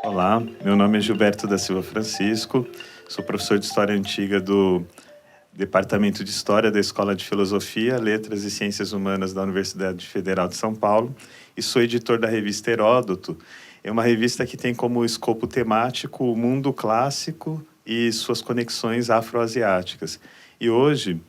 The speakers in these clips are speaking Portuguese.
Olá, meu nome é Gilberto da Silva Francisco, sou professor de História Antiga do Departamento de História da Escola de Filosofia, Letras e Ciências Humanas da Universidade Federal de São Paulo e sou editor da revista Heródoto. É uma revista que tem como escopo temático o mundo clássico e suas conexões afroasiáticas. E hoje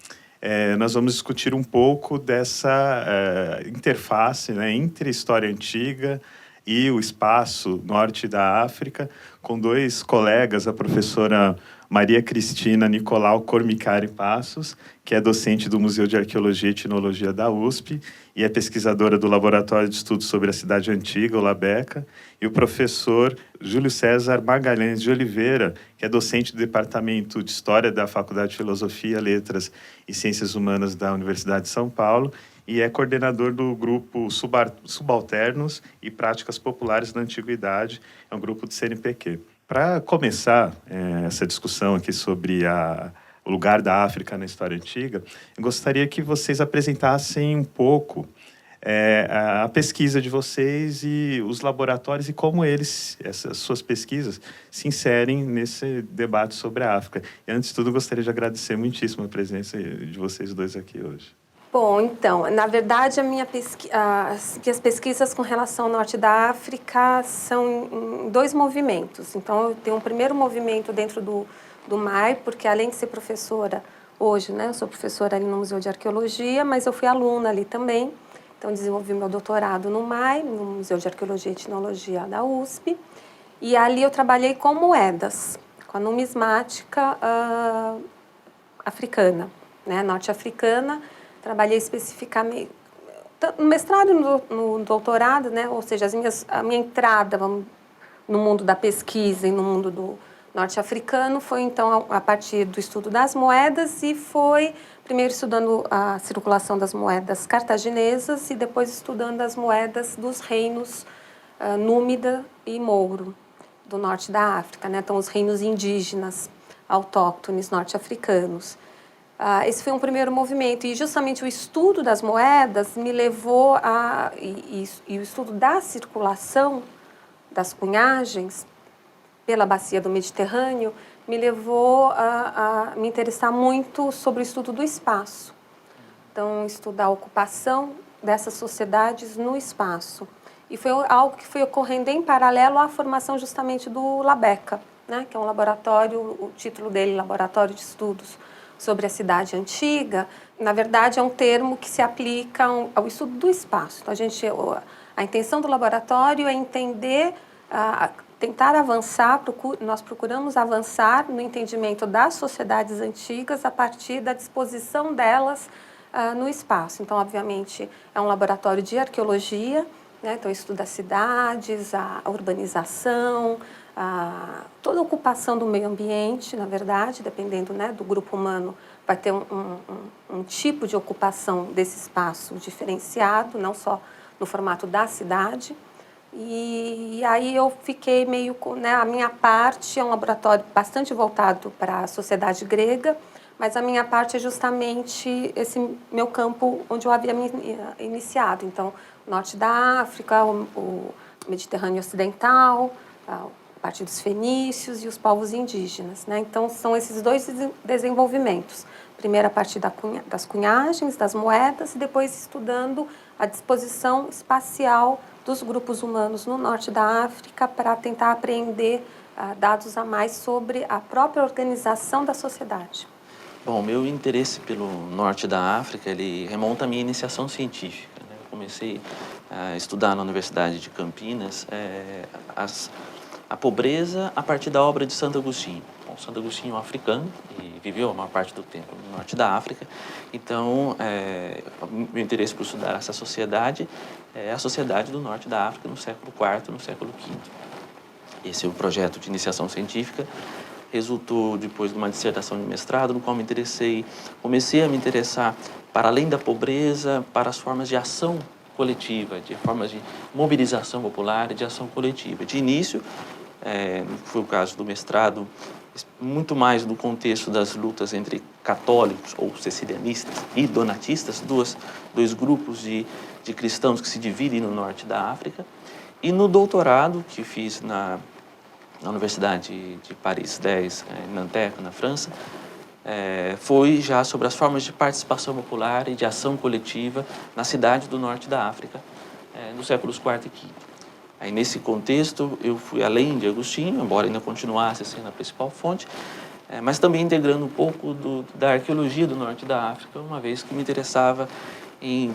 nós vamos discutir um pouco dessa interface, né, entre história antiga e o espaço norte da África, com dois colegas, a professora Maria Cristina Nicolau Cormicari Passos, que é docente do Museu de Arqueologia e Etnologia da USP e é pesquisadora do Laboratório de Estudos sobre a Cidade Antiga, o LABECA, e o professor Júlio César Magalhães de Oliveira, que é docente do Departamento de História da Faculdade de Filosofia, Letras e Ciências Humanas da Universidade de São Paulo, e é coordenador do grupo Subalternos e Práticas Populares da Antiguidade, é um grupo do CNPq. Para começar essa discussão aqui sobre o lugar da África na história antiga, eu gostaria que vocês apresentassem um pouco a pesquisa de vocês e os laboratórios e como essas suas pesquisas, se inserem nesse debate sobre a África. E, antes de tudo, gostaria de agradecer muitíssimo a presença de vocês dois aqui hoje. Bom, então, na verdade, as pesquisas com relação ao norte da África são em dois movimentos. Então, eu tenho um primeiro movimento dentro do MAI, porque além de ser professora hoje, né, eu sou professora ali no Museu de Arqueologia, mas eu fui aluna ali também. Então, desenvolvi meu doutorado no MAI, no Museu de Arqueologia e Etnologia da USP. E ali eu trabalhei com moedas, com a numismática africana, né, norte-africana. Trabalhei especificamente no mestrado e no doutorado, né? Ou seja, a minha entrada no mundo da pesquisa e no mundo do norte-africano foi, então, a partir do estudo das moedas e foi primeiro estudando a circulação das moedas cartaginesas e depois estudando as moedas dos reinos Númida e Mouro, do norte da África, né? Então, os reinos indígenas autóctones norte-africanos. Esse foi um primeiro movimento e justamente o estudo das moedas me levou e o estudo da circulação das cunhagens pela bacia do Mediterrâneo me levou a me interessar muito sobre o estudo do espaço. Então, estudar a ocupação dessas sociedades no espaço. E foi algo que foi ocorrendo em paralelo à formação justamente do LABECA, né, que é um laboratório, o título dele, Laboratório de Estudos sobre a Cidade Antiga, na verdade é um termo que se aplica ao estudo do espaço. Então, a intenção do laboratório é entender, tentar avançar, nós procuramos avançar no entendimento das sociedades antigas a partir da disposição delas no espaço. Então, obviamente, é um laboratório de arqueologia, né? Então, estuda as cidades, a urbanização, toda a ocupação do meio ambiente, na verdade, dependendo, né, do grupo humano, vai ter um tipo de ocupação desse espaço diferenciado, não só no formato da cidade. E aí eu fiquei meio, né, a minha parte é um laboratório bastante voltado para a sociedade grega, mas a minha parte é justamente esse meu campo onde eu havia me iniciado. Então, o norte da África, o Mediterrâneo Ocidental, a partir dos fenícios e os povos indígenas, né? Então, são esses dois desenvolvimentos. Primeiro, a partir das cunhagens, das moedas, e depois estudando a disposição espacial dos grupos humanos no norte da África para tentar apreender dados a mais sobre a própria organização da sociedade. Bom, meu interesse pelo norte da África, ele remonta à minha iniciação científica, né? Eu comecei a estudar na Universidade de Campinas a pobreza a partir da obra de Santo Agostinho. Bom, Santo Agostinho é um africano e viveu a maior parte do tempo no norte da África. Então, meu interesse por estudar essa sociedade é a sociedade do norte da África no século IV, no século V. Esse é o projeto de iniciação científica. Resultou depois de uma dissertação de mestrado, no qual comecei a me interessar para além da pobreza, para as formas de ação coletiva, de formas de mobilização popular e de ação coletiva. De início, foi o caso do mestrado, muito mais no contexto das lutas entre católicos ou cecilianistas e donatistas, dois grupos de cristãos que se dividem no norte da África. E no doutorado que fiz na Universidade de Paris 10, em Nanterre, na França, foi já sobre as formas de participação popular e de ação coletiva na cidade do norte da África, nos séculos IV e V. Aí, nesse contexto, eu fui além de Agostinho, embora ainda continuasse sendo a principal fonte, mas também integrando um pouco da arqueologia do norte da África, uma vez que me interessava em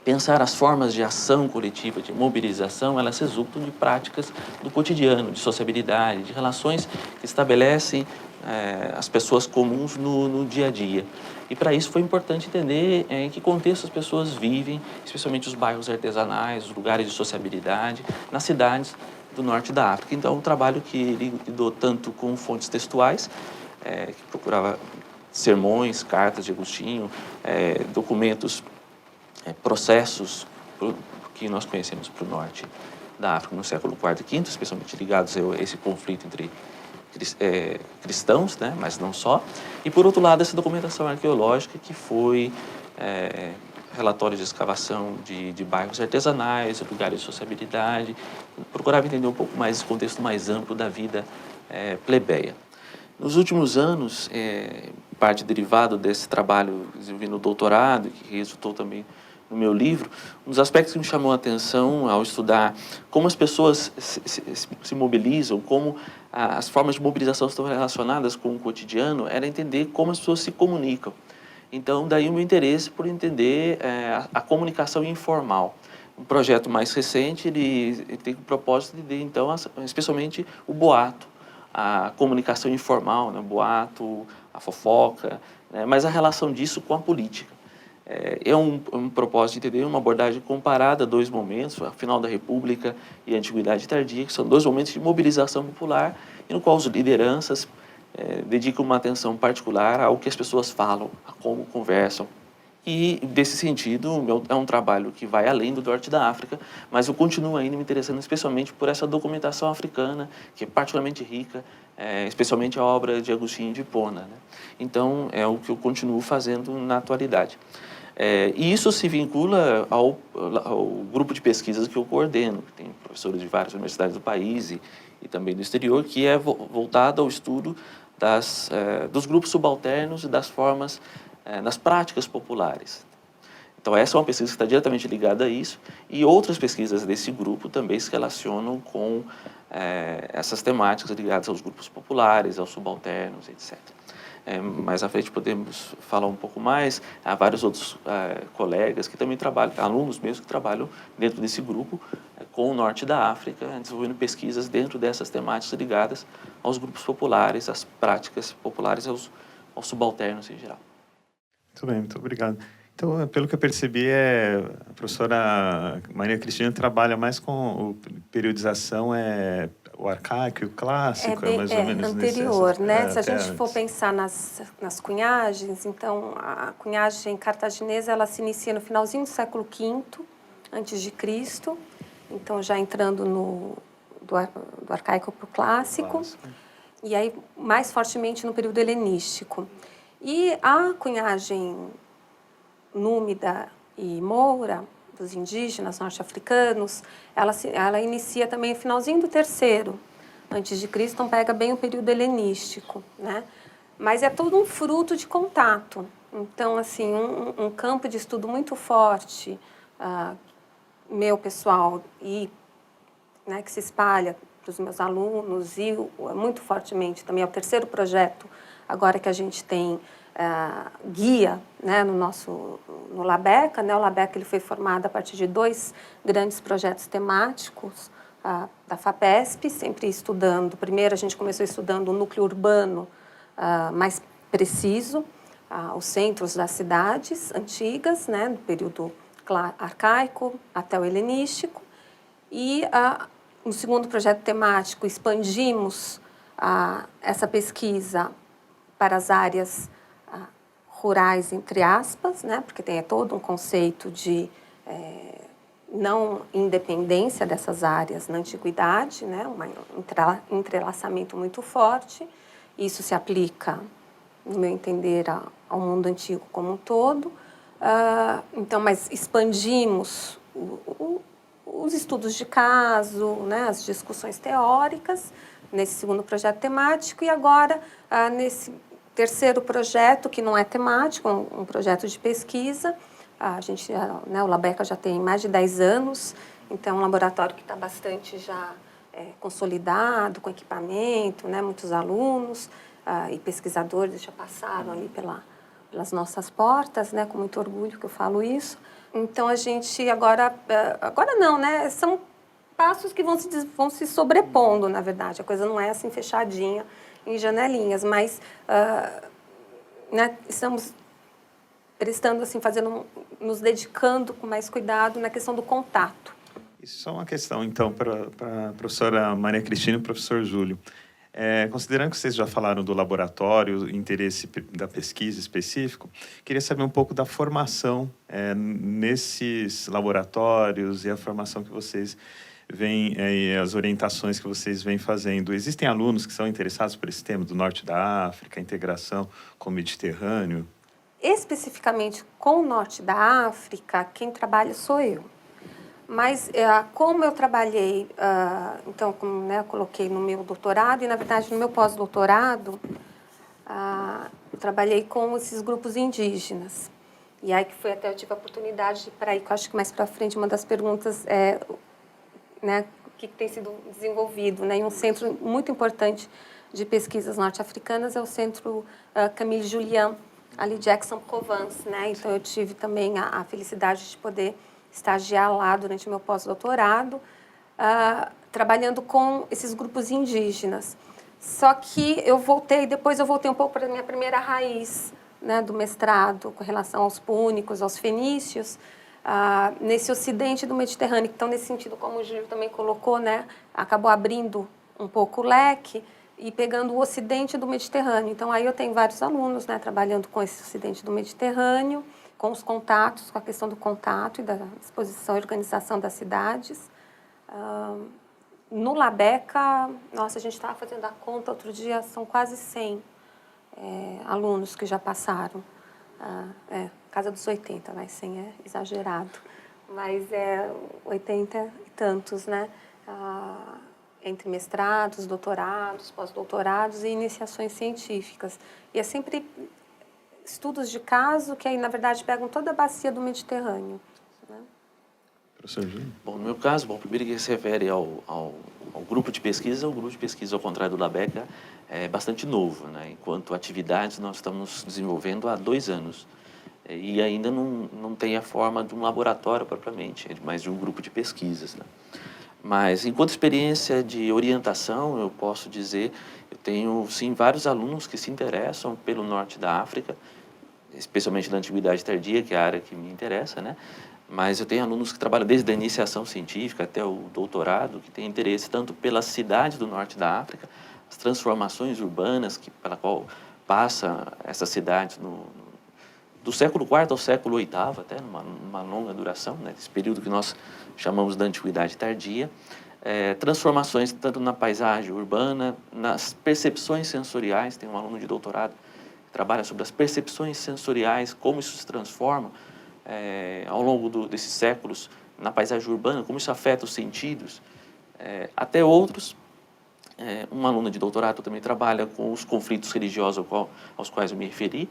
pensar as formas de ação coletiva, de mobilização, elas resultam de práticas do cotidiano, de sociabilidade, de relações que estabelecem as pessoas comuns no dia a dia. E para isso foi importante entender em que contexto as pessoas vivem, especialmente os bairros artesanais, os lugares de sociabilidade, nas cidades do norte da África. Então, um trabalho que lidou tanto com fontes textuais, que procurava sermões, cartas de Agostinho, documentos, processos que nós conhecemos para o norte da África no século IV e V, especialmente ligados a esse conflito entre cristãos, né, mas não só. E, por outro lado, essa documentação arqueológica que foi relatórios de escavação de bairros artesanais, lugares de sociabilidade, procurava entender um pouco mais esse contexto mais amplo da vida plebeia. Nos últimos anos, parte derivado desse trabalho desenvolvido no doutorado, que resultou também no meu livro, um dos aspectos que me chamou a atenção ao estudar como as pessoas se mobilizam, como as formas de mobilização estão relacionadas com o cotidiano, era entender como as pessoas se comunicam. Então, daí o meu interesse por entender a comunicação informal. Um projeto mais recente, ele tem o propósito de entender, então, especialmente o boato, a comunicação informal, né? O boato, a fofoca, né? Mas a relação disso com a política. É um propósito de entender uma abordagem comparada a dois momentos, a final da República e a Antiguidade Tardia, que são dois momentos de mobilização popular, e no qual as lideranças dedicam uma atenção particular ao que as pessoas falam, a como conversam. E, desse sentido, é um trabalho que vai além do norte da África, mas eu continuo ainda me interessando especialmente por essa documentação africana, que é particularmente rica, especialmente a obra de Agostinho de Hipona, né? Então, é o que eu continuo fazendo na atualidade. E isso se vincula ao grupo de pesquisas que eu coordeno, que tem professores de várias universidades do país e também do exterior, que é voltado ao estudo dos grupos subalternos e das formas, das práticas populares. Então, essa é uma pesquisa que está diretamente ligada a isso, e outras pesquisas desse grupo também se relacionam com essas temáticas ligadas aos grupos populares, aos subalternos, etc. Mais à frente podemos falar um pouco mais. Há vários outros colegas que também trabalham, alunos mesmo que trabalham dentro desse grupo com o norte da África, desenvolvendo pesquisas dentro dessas temáticas ligadas aos grupos populares, às práticas populares, aos subalternos em geral. Muito bem, muito obrigado. Então, pelo que eu percebi, a professora Maria Cristina trabalha mais com periodização, o arcaico e o clássico, mais ou menos anterior, né? Se a gente for antes. pensar nas cunhagens, então a cunhagem cartaginesa ela se inicia no finalzinho do século V antes de Cristo, então já entrando do arcaico para o clássico, e aí mais fortemente no período helenístico. E a cunhagem númida e moura dos indígenas norte-africanos, ela inicia também no finalzinho do terceiro antes de Cristo, então pega bem o período helenístico, né? Mas é todo um fruto de contato. Então, assim, um campo de estudo muito forte, meu pessoal, e né, que se espalha para os meus alunos, e muito fortemente também é o terceiro projeto, agora que a gente tem guia, né, no Labeca, né? O Labeca ele foi formado a partir de 2 grandes projetos temáticos da FAPESP, sempre estudando. Primeiro a gente começou estudando o núcleo urbano mais preciso, os centros das cidades antigas, né, do período arcaico até o helenístico. E no segundo projeto temático expandimos essa pesquisa para as áreas rurais, entre aspas, né? Porque tem todo um conceito de não independência dessas áreas na antiguidade, né? Um entrelaçamento muito forte. Isso se aplica, no meu entender, ao mundo antigo como um todo. Então, mas expandimos os estudos de caso, né, as discussões teóricas, nesse segundo projeto temático, e agora, nesse terceiro projeto, que não é temático, um projeto de pesquisa. A gente, né, o Labeca já tem mais de 10 anos, então é um laboratório que está bastante já consolidado, com equipamento, né, muitos alunos e pesquisadores já passaram ali pelas nossas portas, né, com muito orgulho que eu falo isso. Então, a gente agora não, né, são passos que vão se sobrepondo, na verdade. A coisa não é assim fechadinha em janelinhas, mas né, estamos prestando, assim, nos dedicando com mais cuidado na questão do contato. Isso é uma questão, então, para a professora Maria Cristina e o professor Júlio. Considerando que vocês já falaram do laboratório, interesse da pesquisa específico, queria saber um pouco da formação nesses laboratórios e a formação que vocês vêm, as orientações que vocês vêm fazendo. Existem alunos que são interessados por esse tema do Norte da África, integração com o Mediterrâneo? Especificamente com o Norte da África, quem trabalha sou eu. Mas como eu trabalhei, então, como, né, eu coloquei no meu doutorado, e na verdade no meu pós-doutorado, eu trabalhei com esses grupos indígenas. E aí que foi até eu tive a oportunidade de ir para aí, que eu acho que mais para frente uma das perguntas né, o que tem sido desenvolvido, né? E um centro muito importante de pesquisas norte-africanas é o Centro Camille Julien, ali de Aix-en-Provence, né? Então, eu tive também a felicidade de poder estagiar lá durante o meu pós-doutorado, trabalhando com esses grupos indígenas. Só que depois eu voltei um pouco para a minha primeira raiz, né, do mestrado, com relação aos púnicos, aos fenícios, nesse ocidente do Mediterrâneo. Então, nesse sentido, como o Júlio também colocou, né, acabou abrindo um pouco o leque e pegando o ocidente do Mediterrâneo. Então, aí eu tenho vários alunos, né, trabalhando com esse ocidente do Mediterrâneo, com os contatos, com a questão do contato e da disposição e organização das cidades. No Labeca, nossa, a gente estava fazendo a conta outro dia, são quase 100 alunos que já passaram. Casa dos 80, mas 100 é exagerado. Mas 80 e tantos, né? Entre mestrados, doutorados, pós-doutorados e iniciações científicas. E é sempre estudos de caso que aí, na verdade, pegam toda a bacia do Mediterrâneo. Né? Professor Júlio? Bom, no meu caso, primeiro que se refere ao grupo de pesquisa, o grupo de pesquisa, ao contrário do Labeca, é bastante novo, né? Enquanto atividades, nós estamos desenvolvendo há 2 anos. E ainda não tem a forma de um laboratório propriamente, é mais de um grupo de pesquisas, né? Mas, enquanto experiência de orientação, eu posso dizer, eu tenho, sim, vários alunos que se interessam pelo Norte da África, especialmente da Antiguidade Tardia, que é a área que me interessa, né? Mas eu tenho alunos que trabalham desde a iniciação científica até o doutorado, que têm interesse tanto pela cidade do Norte da África, as transformações urbanas pela qual passa essa cidade do século IV ao século VIII, até numa longa duração, né, esse período que nós chamamos de Antiguidade Tardia, transformações tanto na paisagem urbana, nas percepções sensoriais. Tem um aluno de doutorado que trabalha sobre as percepções sensoriais, como isso se transforma ao longo desses séculos na paisagem urbana, como isso afeta os sentidos, até outros. Um aluno de doutorado também trabalha com os conflitos religiosos aos quais eu me referi,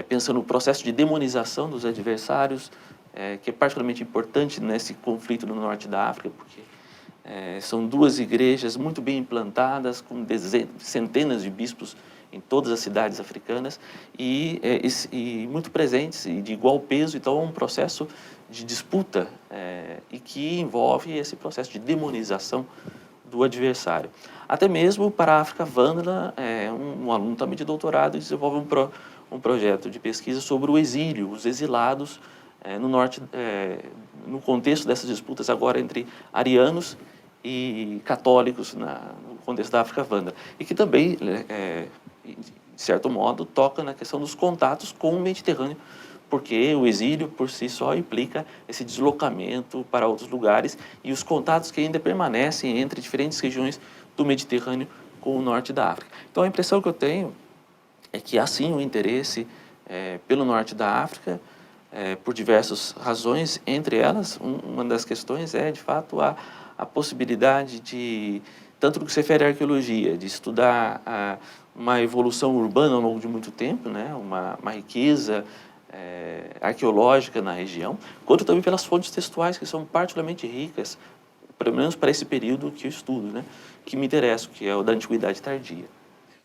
pensando no processo de demonização dos adversários, que é particularmente importante nesse conflito no Norte da África, porque são 2 igrejas muito bem implantadas, com centenas de bispos em todas as cidades africanas e muito presentes e de igual peso. Então, é um processo de disputa e que envolve esse processo de demonização do adversário. Até mesmo para a África Vândala, um aluno também de doutorado desenvolve um projeto de pesquisa sobre o exílio, os exilados no norte, no contexto dessas disputas agora entre arianos e católicos no contexto da África Vândala. E que também, de certo modo, toca na questão dos contatos com o Mediterrâneo, porque o exílio, por si só, implica esse deslocamento para outros lugares e os contatos que ainda permanecem entre diferentes regiões do Mediterrâneo com o norte da África. Então, a impressão que eu tenho é que há sim um interesse pelo norte da África, por diversas razões, entre elas, uma das questões é, de fato, a possibilidade de, tanto no que se refere à arqueologia, de estudar uma evolução urbana ao longo de muito tempo, né? Uma riqueza arqueológica na região, quanto também pelas fontes textuais, que são particularmente ricas, pelo menos para esse período que eu estudo, né? Que me interessa, que é o da Antiguidade Tardia.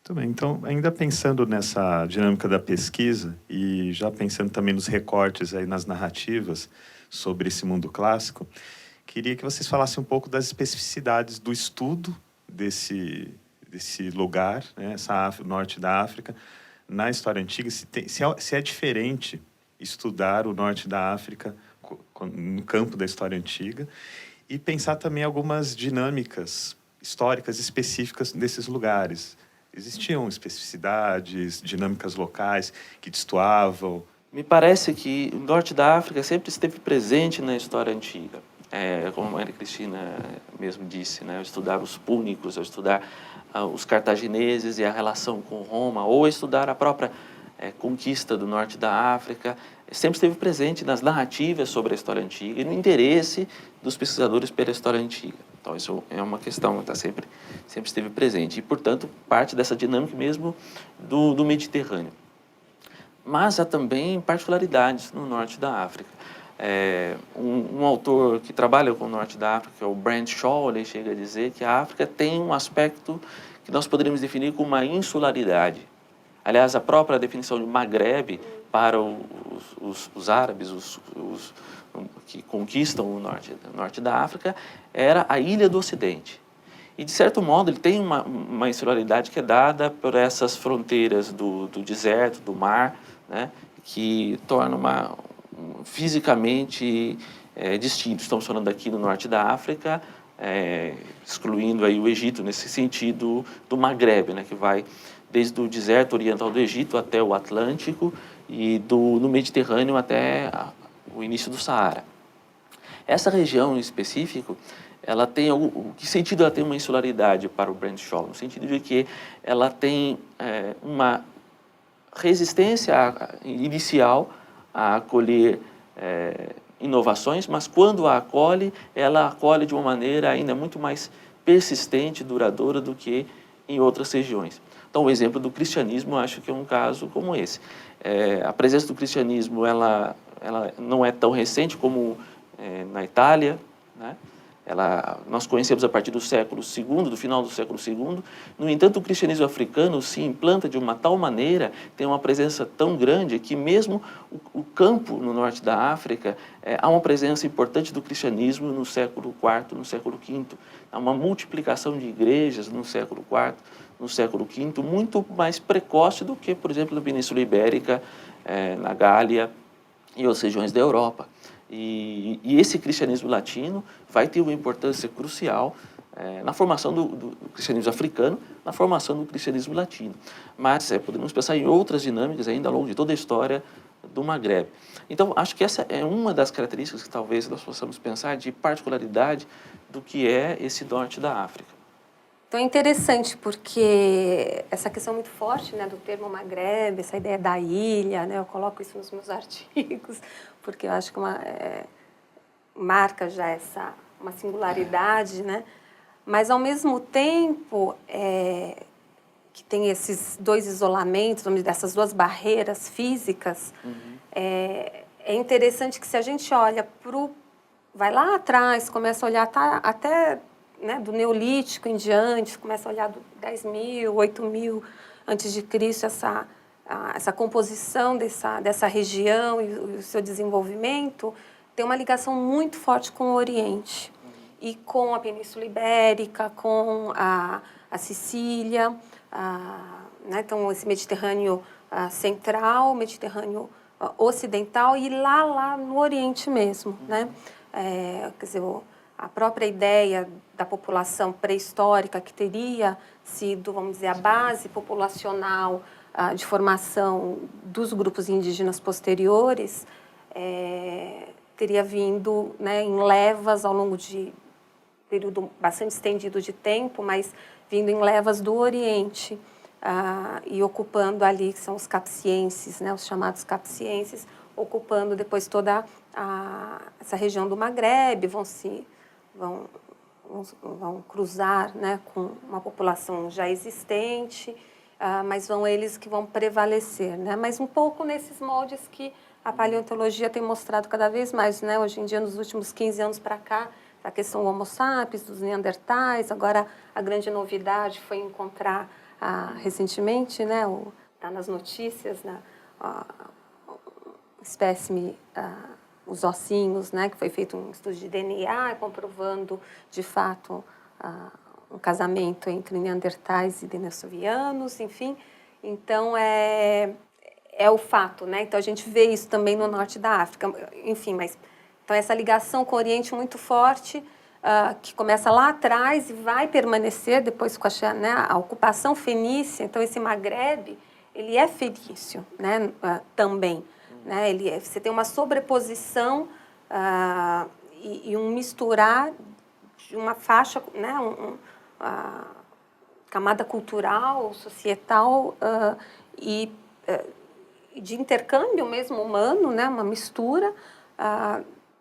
Muito bem, então, ainda pensando nessa dinâmica da pesquisa e já pensando também nos recortes aí nas narrativas sobre esse mundo clássico, queria que vocês falassem um pouco das especificidades do estudo desse lugar, né, norte da África, na história antiga, se é diferente estudar o norte da África no campo da história antiga, e pensar também algumas dinâmicas históricas específicas desses lugares. Existiam especificidades, dinâmicas locais que destoavam? Me parece que o norte da África sempre esteve presente na história antiga. Como a Maria Cristina mesmo disse, né? Ao estudar os púnicos, ao estudar os cartagineses e a relação com Roma, ou estudar a própria conquista do norte da África, sempre esteve presente nas narrativas sobre a história antiga e no interesse dos pesquisadores pela história antiga. Então, isso é uma questão que sempre esteve presente e, portanto, parte dessa dinâmica mesmo do Mediterrâneo. Mas há também particularidades no norte da África. Um autor que trabalha com o norte da África, que é o Brent Shaw, ele chega a dizer que a África tem um aspecto que nós poderíamos definir como uma insularidade. Aliás, a própria definição de Maghreb para os árabes, os que conquistam o norte da África, era a ilha do Ocidente. E, de certo modo, ele tem uma insularidade que é dada por essas fronteiras do deserto, do mar, né, que torna fisicamente distinto. Estamos falando aqui do norte da África, excluindo aí o Egito, nesse sentido do Maghreb, né, que vai desde o deserto oriental do Egito até o Atlântico e no Mediterrâneo até o início do Saara. Essa região em específico, ela tem que sentido ela tem uma insularidade para o Brent Shaw? No sentido de que ela tem uma resistência inicial a acolher inovações, mas quando ela acolhe de uma maneira ainda muito mais persistente e duradoura do que em outras regiões. Então, o exemplo do cristianismo, eu acho que é um caso como esse. A presença do cristianismo ela não é tão recente como na Itália, né? Nós conhecemos a partir do século II, do final do século II. No entanto, o cristianismo africano se implanta de uma tal maneira, tem uma presença tão grande, que mesmo o campo no norte da África, há uma presença importante do cristianismo no século IV, no século V. Há uma multiplicação de igrejas no século IV, no século V, muito mais precoce do que, por exemplo, na Península Ibérica, na Gália e outras regiões da Europa. E esse cristianismo latino vai ter uma importância crucial na formação do cristianismo africano, na formação do cristianismo latino. Mas podemos pensar em outras dinâmicas ainda ao longo de toda a história do Maghreb. Então, acho que essa é uma das características que talvez nós possamos pensar de particularidade do que é esse norte da África. Então é interessante porque essa questão muito forte, né, do termo Maghreb, essa ideia da ilha, né, eu coloco isso nos meus artigos, porque eu acho que marca já uma singularidade, né, mas ao mesmo tempo que tem esses dois isolamentos, dessas duas barreiras físicas, é interessante que se a gente olha vai lá atrás, começa a olhar até né, do Neolítico em diante, começa a olhar do 10.000, 8.000 antes de Cristo, essa composição dessa região e o seu desenvolvimento, tem uma ligação muito forte com o Oriente e com a Península Ibérica, com a Sicília, né, então esse Mediterrâneo central, Mediterrâneo ocidental e lá no Oriente mesmo, né? Quer dizer, a própria ideia da população pré-histórica que teria sido, vamos dizer, a base populacional de formação dos grupos indígenas posteriores, teria vindo, né, em levas ao longo de período bastante estendido de tempo, mas vindo em levas do Oriente e ocupando ali, que são os capsienses, né, os chamados capsienses, ocupando depois toda essa região do Maghreb, vão cruzar, né, com uma população já existente, mas vão eles que vão prevalecer, né? Mas um pouco nesses moldes que a paleontologia tem mostrado cada vez mais, né? Hoje em dia, nos últimos 15 anos para cá, a questão do Homo sapiens, dos Neandertais, agora a grande novidade foi encontrar recentemente, né, tá nas notícias, né, espécime, os ossinhos, né, que foi feito um estudo de DNA, comprovando, de fato, um casamento entre Neandertais e denisovanos, enfim. Então, é o fato, né? Então, a gente vê isso também no norte da África, enfim, mas... Então, essa ligação com o Oriente muito forte, que começa lá atrás e vai permanecer depois com a ocupação fenícia. Então, esse Maghreb, ele é fenício, né, também. Né? Você tem uma sobreposição e um misturar de uma faixa, né, camada cultural, societal e de intercâmbio mesmo humano, né, uma mistura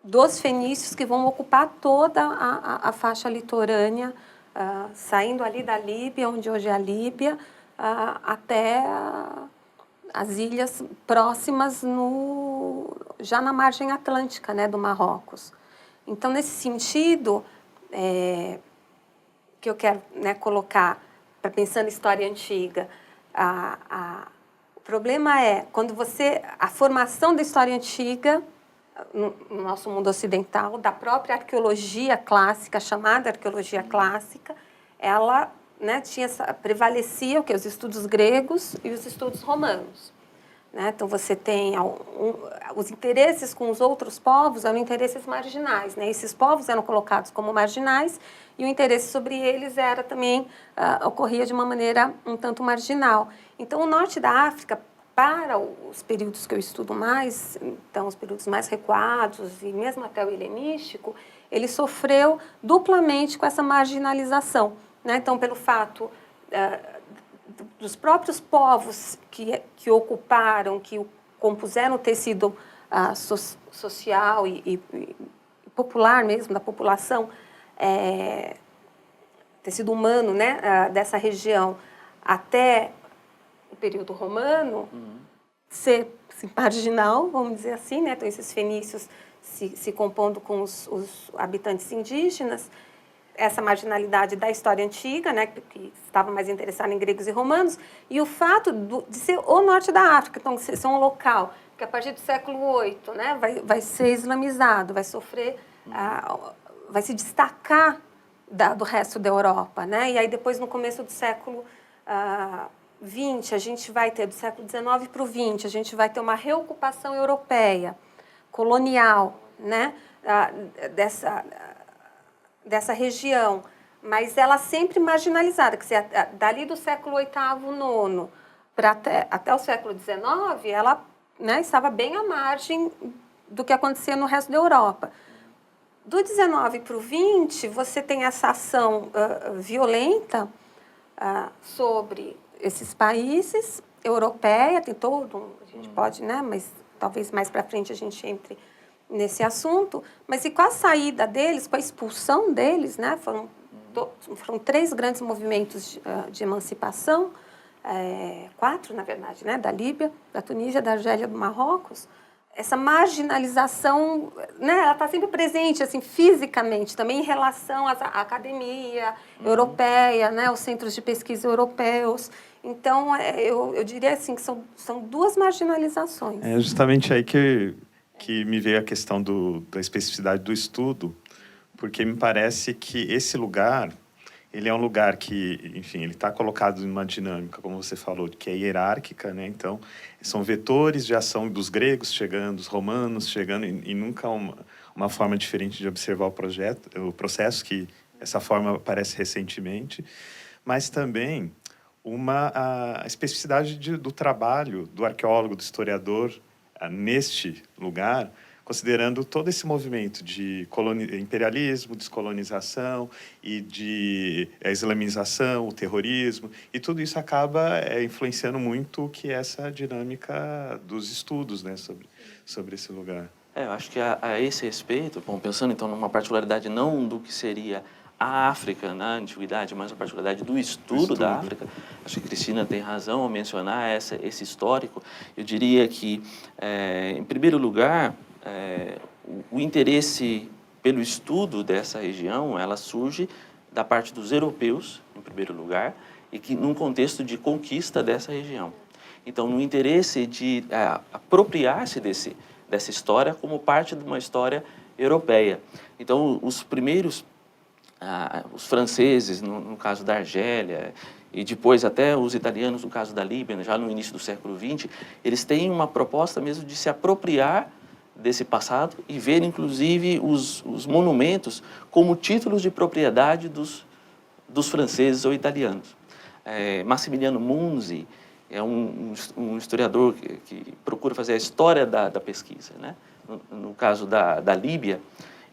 dos fenícios que vão ocupar toda a faixa litorânea, saindo ali da Líbia, onde hoje é a Líbia, até as ilhas próximas já na margem atlântica, né, do Marrocos. Então, nesse sentido, que eu quero, né, colocar, para pensar na história antiga, o problema é quando a formação da história antiga, no nosso mundo ocidental, da própria arqueologia clássica, chamada arqueologia clássica, ela, né, prevalecia os estudos gregos e os estudos romanos. Né? Então, você tem os interesses com os outros povos eram interesses marginais. Né? Esses povos eram colocados como marginais e o interesse sobre eles ocorria de uma maneira um tanto marginal. Então, o norte da África, para os períodos que eu estudo mais, então, os períodos mais recuados e mesmo até o helenístico, ele sofreu duplamente com essa marginalização. Né? Então, pelo fato dos próprios povos que ocuparam, que compuseram o tecido social e popular mesmo, da população, tecido humano, né, dessa região, até o período romano, ser marginal, vamos dizer assim, né? Então, esses fenícios se compondo com os habitantes indígenas, essa marginalidade da história antiga, né, que estava mais interessada em gregos e romanos, e o fato de ser o norte da África, então, ser um local que, a partir do século VIII, né, vai ser islamizado, vai sofrer, vai se destacar do resto da Europa. Né? E aí, depois, no começo do século XX, a gente vai ter, do século XIX para o XX, a gente vai ter uma reocupação europeia, colonial, né, dessa região, mas ela sempre marginalizada, quer dizer, dali do século VIII, IX, até o século XIX, ela, né, estava bem à margem do que acontecia no resto da Europa. Do 19 para o 20, você tem essa ação violenta sobre esses países, europeia, tem a gente pode, né, mas talvez mais para frente a gente entre nesse assunto, mas e com a saída deles, com a expulsão deles, né, foram 3 grandes movimentos de emancipação, 4, na verdade, né, da Líbia, da Tunísia, da Argélia, do Marrocos. Essa marginalização, né, ela está sempre presente, assim, fisicamente, também em relação à academia europeia, né, aos centros de pesquisa europeus. Então, eu diria assim, que são 2 marginalizações. É justamente aí que me veio a questão da especificidade do estudo, porque me parece que esse lugar, ele é um lugar que, enfim, ele está colocado em uma dinâmica, como você falou, que é hierárquica, né? Então, são vetores de ação dos gregos chegando, dos romanos chegando, e nunca uma forma diferente de observar o processo, que essa forma aparece recentemente, mas também a especificidade do trabalho do arqueólogo, do historiador, neste lugar, considerando todo esse movimento de imperialismo, descolonização e de islamização, o terrorismo, e tudo isso acaba influenciando muito o que é essa dinâmica dos estudos, né, sobre esse lugar. Eu acho que a esse respeito, bom, pensando então numa particularidade não do que seria a África na antiguidade, mas a particularidade do estudo da África, acho que Cristina tem razão ao mencionar esse histórico. Eu diria que, em primeiro lugar, o interesse pelo estudo dessa região, ela surge da parte dos europeus, em primeiro lugar, e que num contexto de conquista dessa região. Então, no interesse de apropriar-se dessa história como parte de uma história europeia. Então, os primeiros, os franceses, no caso da Argélia, e depois até os italianos, no caso da Líbia, já no início do século XX, eles têm uma proposta mesmo de se apropriar desse passado e ver, inclusive, os monumentos como títulos de propriedade dos franceses ou italianos. Massimiliano Munzi é um historiador que procura fazer a história da pesquisa, né? No caso da Líbia,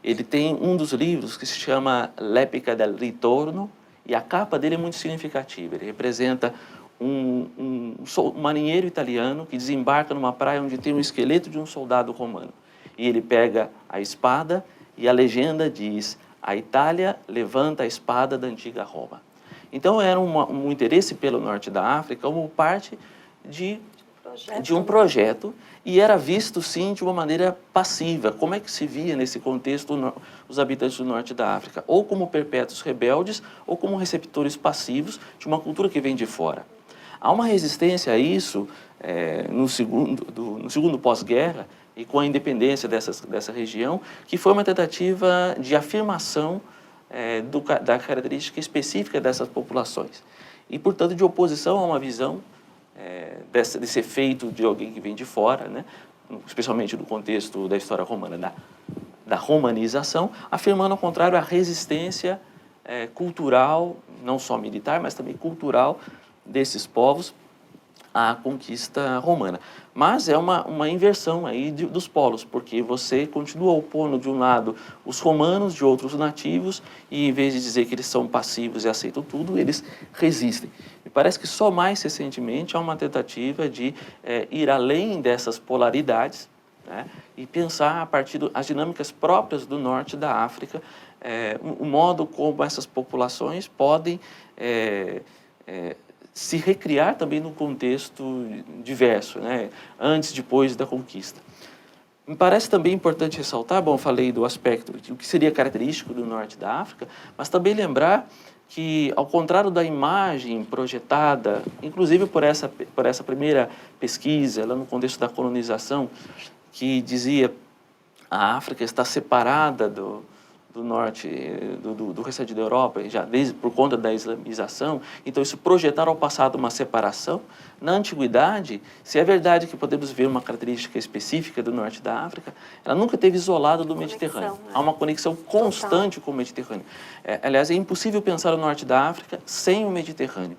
ele tem um dos livros que se chama L'Epica del Ritorno, e a capa dele é muito significativa. Ele representa um marinheiro italiano que desembarca numa praia onde tem um esqueleto de um soldado romano. E ele pega a espada e a legenda diz: a Itália levanta a espada da antiga Roma. Então era um interesse pelo norte da África como parte de um projeto, e era visto, sim, de uma maneira passiva. Como é que se via nesse contexto os habitantes do norte da África? Ou como perpétuos rebeldes, ou como receptores passivos de uma cultura que vem de fora. Há uma resistência a isso no segundo pós-guerra, e com a independência dessa região, que foi uma tentativa de afirmação da característica específica dessas populações. E, portanto, de oposição a uma visão desse efeito de alguém que vem de fora, né? Especialmente no contexto da história romana, da romanização, afirmando, ao contrário, a resistência cultural, não só militar, mas também cultural desses povos à conquista romana. Mas é uma inversão aí dos polos, porque você continua opondo de um lado os romanos, de outros os nativos, e em vez de dizer que eles são passivos e aceitam tudo, eles resistem. Me parece que só mais recentemente há uma tentativa de ir além dessas polaridades, né, e pensar a partir das dinâmicas próprias do norte da África, o modo como essas populações podem se recriar também num contexto diverso, né? Antes e depois da conquista. Me parece também importante ressaltar, bom, falei do aspecto de o que seria característico do norte da África, mas também lembrar que, ao contrário da imagem projetada, inclusive por essa primeira pesquisa, lá no contexto da colonização, que dizia a África está separada do norte, do restante da Europa, já por conta da islamização, então isso projetar ao passado uma separação. Na antiguidade, se é verdade que podemos ver uma característica específica do norte da África, ela nunca esteve isolada do Mediterrâneo. Há uma conexão constante com o Mediterrâneo. Aliás, é impossível pensar o norte da África sem o Mediterrâneo.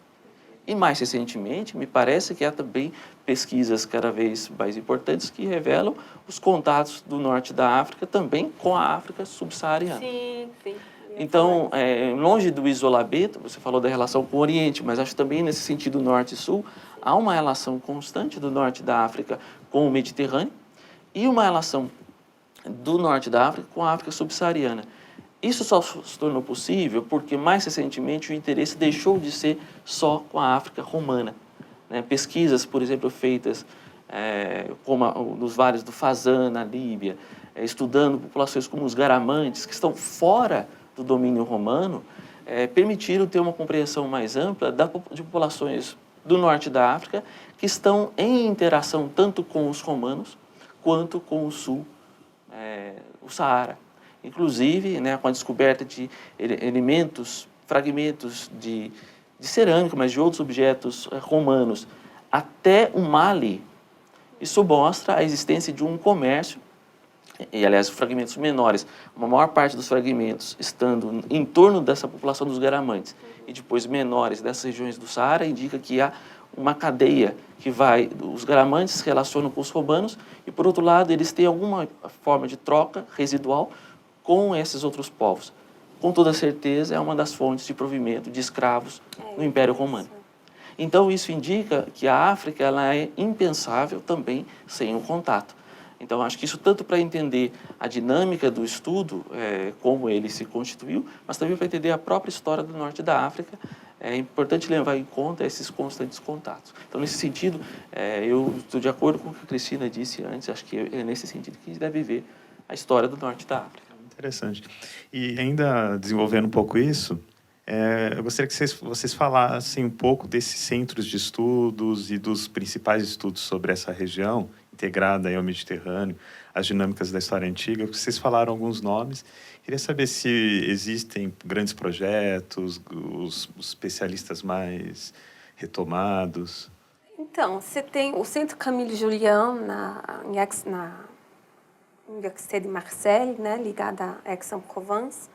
E mais recentemente, me parece que há também pesquisas cada vez mais importantes que revelam os contatos do norte da África também com a África subsaariana. Sim, sim. Então, longe do isolamento, você falou da relação com o Oriente, mas acho também nesse sentido norte e sul, há uma relação constante do norte da África com o Mediterrâneo e uma relação do norte da África com a África subsaariana. Isso só se tornou possível porque, mais recentemente, o interesse deixou de ser só com a África romana, né? Pesquisas, por exemplo, feitas como nos vales do Fazan, na Líbia, estudando populações como os Garamantes, que estão fora do domínio romano, permitiram ter uma compreensão mais ampla de populações do norte da África que estão em interação tanto com os romanos quanto com o sul, o Saara. Inclusive, né, com a descoberta de elementos, fragmentos de cerâmica, mas de outros objetos romanos, até o Mali, isso mostra a existência de um comércio, e aliás, fragmentos menores, uma maior parte dos fragmentos estando em torno dessa população dos Garamantes, e depois menores dessas regiões do Saara, indica que há uma cadeia que vai, os gramantes se relacionam com os romanos e, por outro lado, eles têm alguma forma de troca residual com esses outros povos. Com toda certeza, é uma das fontes de provimento de escravos no Império Romano. Então, isso indica que a África ela é impensável também sem o contato. Então, acho que isso tanto para entender a dinâmica do estudo, como ele se constituiu, mas também para entender a própria história do norte da África, é importante levar em conta esses constantes contatos. Então, nesse sentido, eu estou de acordo com o que a Cristina disse antes, acho que é nesse sentido que a gente deve ver a história do norte da África. Interessante. E ainda desenvolvendo um pouco isso, eu gostaria que vocês falassem um pouco desses centros de estudos e dos principais estudos sobre essa região integrada aí ao Mediterrâneo, as dinâmicas da história antiga. Vocês falaram alguns nomes. Queria saber se existem grandes projetos, os especialistas mais retomados. Então, você tem o Centro Camille Jullian em Université de Marseille, né, ligado à Aix-en-Provence,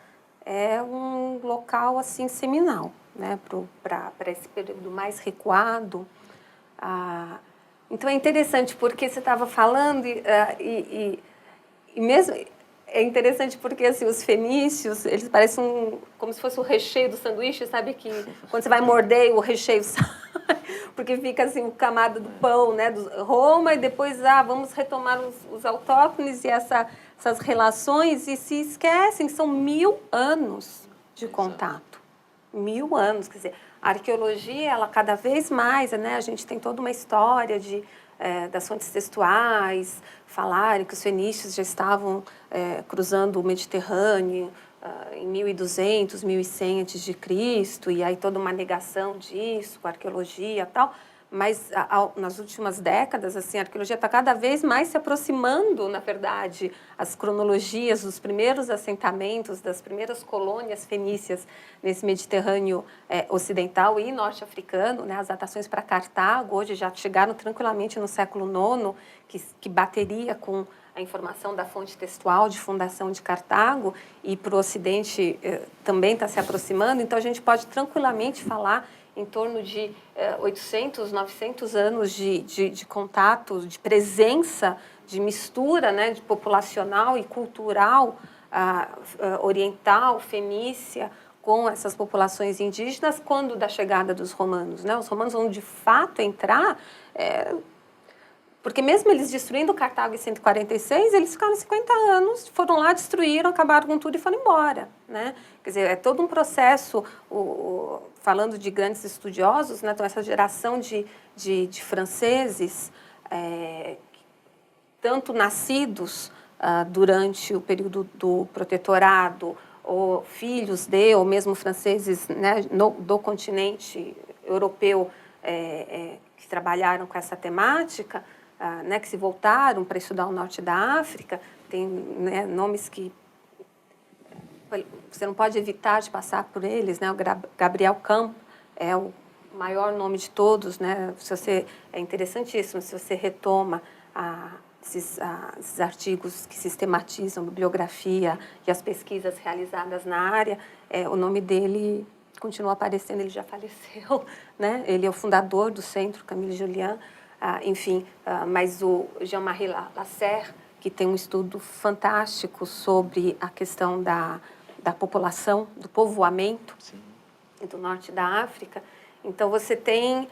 é um local assim seminal, né, para esse período mais recuado. Então é interessante porque você estava falando e mesmo é interessante porque assim, os fenícios eles parecem como se fosse o recheio do sanduíche, sabe, que quando você vai morder o recheio sai, porque fica assim o camada do pão, né, do Roma, e depois vamos retomar os autóctones e essas relações, e se esquecem, são 1000 anos de contato. 1000 anos, quer dizer, a arqueologia, ela cada vez mais, né, a gente tem toda uma história das fontes textuais falarem que os fenícios já estavam cruzando o Mediterrâneo em 1200, 1100 a.C., e aí toda uma negação disso, com a arqueologia e tal. Mas nas últimas décadas, assim, a arqueologia está cada vez mais se aproximando, na verdade, as cronologias dos primeiros assentamentos, das primeiras colônias fenícias nesse Mediterrâneo ocidental e norte-africano, né? As datações para Cartago hoje já chegaram tranquilamente no século IX, que bateria com a informação da fonte textual de fundação de Cartago, e para o Ocidente também está se aproximando. Então, a gente pode tranquilamente falar em torno de 800, 900 anos de contato, de presença, de mistura, né, de populacional e cultural oriental, fenícia, com essas populações indígenas, quando da chegada dos romanos, né? Os romanos vão, de fato, entrar... porque mesmo eles destruindo Cartago em 146, eles ficaram 50 anos, foram lá, destruíram, acabaram com tudo e foram embora, né? Quer dizer, é todo um processo, falando de grandes estudiosos, né? Então, essa geração de franceses, tanto nascidos durante o período do protetorado, ou filhos ou mesmo franceses, né, do continente europeu, que trabalharam com essa temática, né, que se voltaram para estudar o norte da África, tem, né, nomes que você não pode evitar de passar por eles, né? O Gabriel Camp é o maior nome de todos, né? É interessantíssimo se você retoma esses artigos que sistematizam a bibliografia e as pesquisas realizadas na área. O nome dele continua aparecendo, ele já faleceu, né? Ele é o fundador do Centro Camille Jullian. Enfim, mas o Jean-Marie Lasserre, que tem um estudo fantástico sobre a questão da população, do povoamento do norte da África. Então, você tem...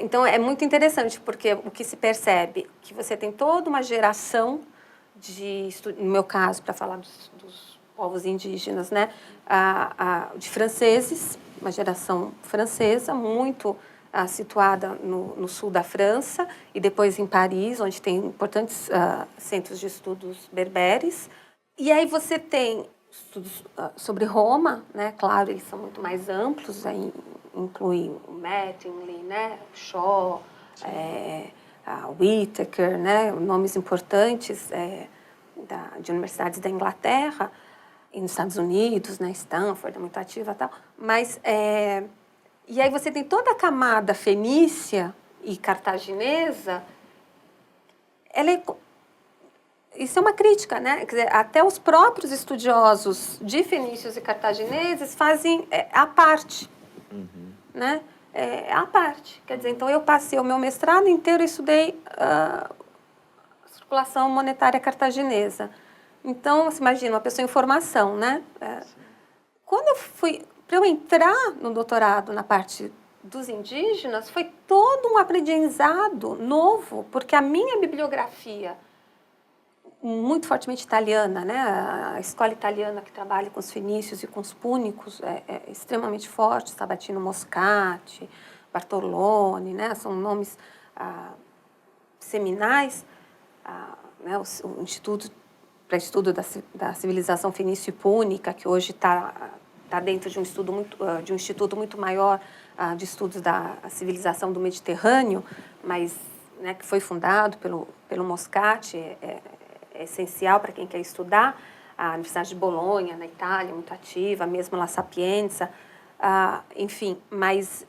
então, é muito interessante, porque o que se percebe que você tem toda uma geração no meu caso, para falar dos povos indígenas, né? De franceses, uma geração francesa, muito... situada no sul da França, e depois em Paris, onde tem importantes centros de estudos berberes. E aí você tem estudos sobre Roma, né? Claro, eles são muito mais amplos, aí incluem o Mattingly, né? Shaw, Whittaker, né? Nomes importantes de universidades da Inglaterra, e nos Estados Unidos, né? Stanford é muito ativa e tal, mas... E aí você tem toda a camada fenícia e cartaginesa, isso é uma crítica, né? Quer dizer, até os próprios estudiosos de fenícios e cartagineses fazem a parte, né? à parte. Quer dizer, então eu passei o meu mestrado inteiro, eu estudei circulação monetária cartaginesa. Então, você imagina, uma pessoa em formação, né? Quando para eu entrar no doutorado na parte dos indígenas, foi todo um aprendizado novo, porque a minha bibliografia, muito fortemente italiana, né? A escola italiana que trabalha com os fenícios e com os púnicos é extremamente forte, Sabatino Moscati, Bartolone, né? São nomes seminais, né? O Instituto para Estudo da Civilização Fenício e Púnica, que hoje está dentro de um instituto muito maior de estudos da civilização do Mediterrâneo, mas, né, que foi fundado pelo Moscati, é essencial para quem quer estudar. A Universidade de Bolonha, na Itália, muito ativa, mesmo La Sapienza, enfim, mas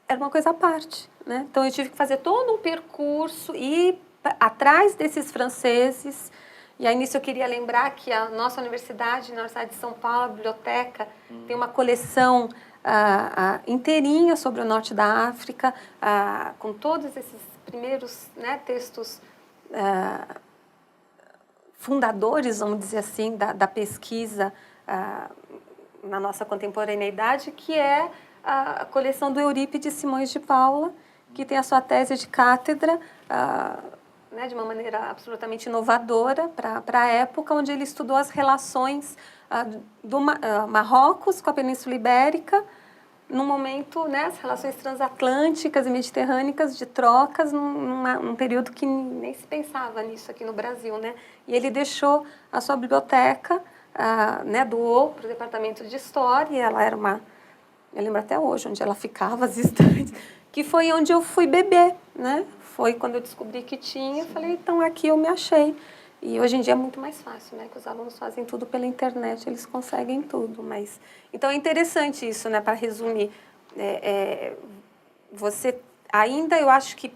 era uma coisa à parte, né? Então, eu tive que fazer todo um percurso e atrás desses franceses. E aí, nisso, eu queria lembrar que a nossa universidade, na Universidade de São Paulo, a biblioteca, tem uma coleção inteirinha sobre o norte da África, com todos esses primeiros, né, textos fundadores, vamos dizer assim, da pesquisa na nossa contemporaneidade, que é a coleção do Eurípides Simões de Paula, que tem a sua tese de cátedra, né, de uma maneira absolutamente inovadora para a época, onde ele estudou as relações do Marrocos com a Península Ibérica, num momento, né, as relações transatlânticas e mediterrânicas de trocas, num período que nem se pensava nisso aqui no Brasil, né? E ele deixou a sua biblioteca, né, doou para o departamento de História, e ela era eu lembro até hoje onde ela ficava, as estantes, que foi onde eu fui beber, né? Foi quando eu descobri que tinha, eu falei, então aqui eu me achei. E hoje em dia é muito mais fácil, né? Que os alunos fazem tudo pela internet, eles conseguem tudo. Mas então é interessante isso, né? Para resumir, você ainda, eu acho que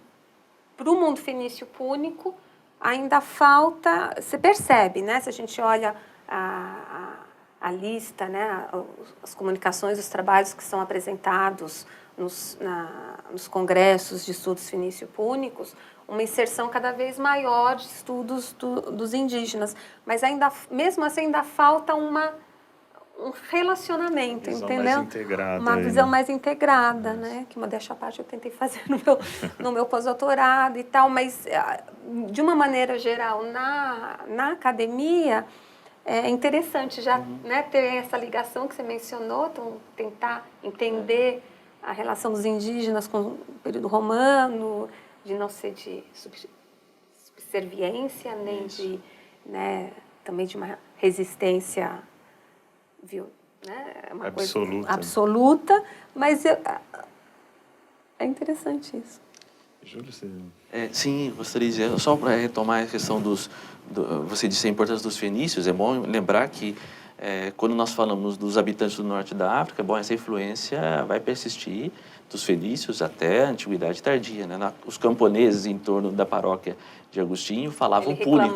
para o mundo fenício púnico ainda falta, você percebe, né? Se a gente olha a lista, né? As comunicações, os trabalhos que são apresentados nos congressos de estudos fenício-púnicos, uma inserção cada vez maior de estudos dos indígenas. Mas, mesmo assim, ainda falta um relacionamento, entendeu? Uma visão mais integrada, né? Que, modéstia à parte, eu tentei fazer no meu pós-doutorado e tal, mas, de uma maneira geral, na academia, é interessante já, né, ter essa ligação que você mencionou, então, tentar entender a relação dos indígenas com o período romano, de não ser de subserviência, nem de, né, também de uma resistência, viu, né, uma absoluta. Coisa absoluta, mas é interessante isso. Júlio, você... Sim, gostaria de dizer, só para retomar a questão você disse a importância dos fenícios, é bom lembrar que quando nós falamos dos habitantes do norte da África, bom, essa influência vai persistir dos fenícios até a Antiguidade Tardia, né? Os camponeses em torno da paróquia de Agostinho falavam púnico.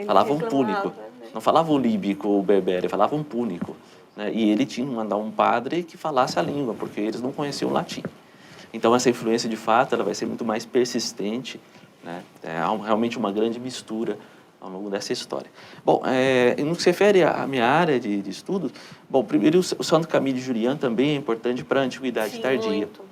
Falavam púnico. Não falavam líbico ou berbere, falavam púnico. Né? E ele tinha que mandar um padre que falasse a língua, porque eles não conheciam o latim. Então, essa influência, de fato, ela vai ser muito mais persistente, né? É realmente uma grande mistura ao longo dessa história. Bom, no que se refere à minha área de estudos, bom, primeiro, o Santo Camille de Julian também é importante para a Antiguidade Tardia. Muito.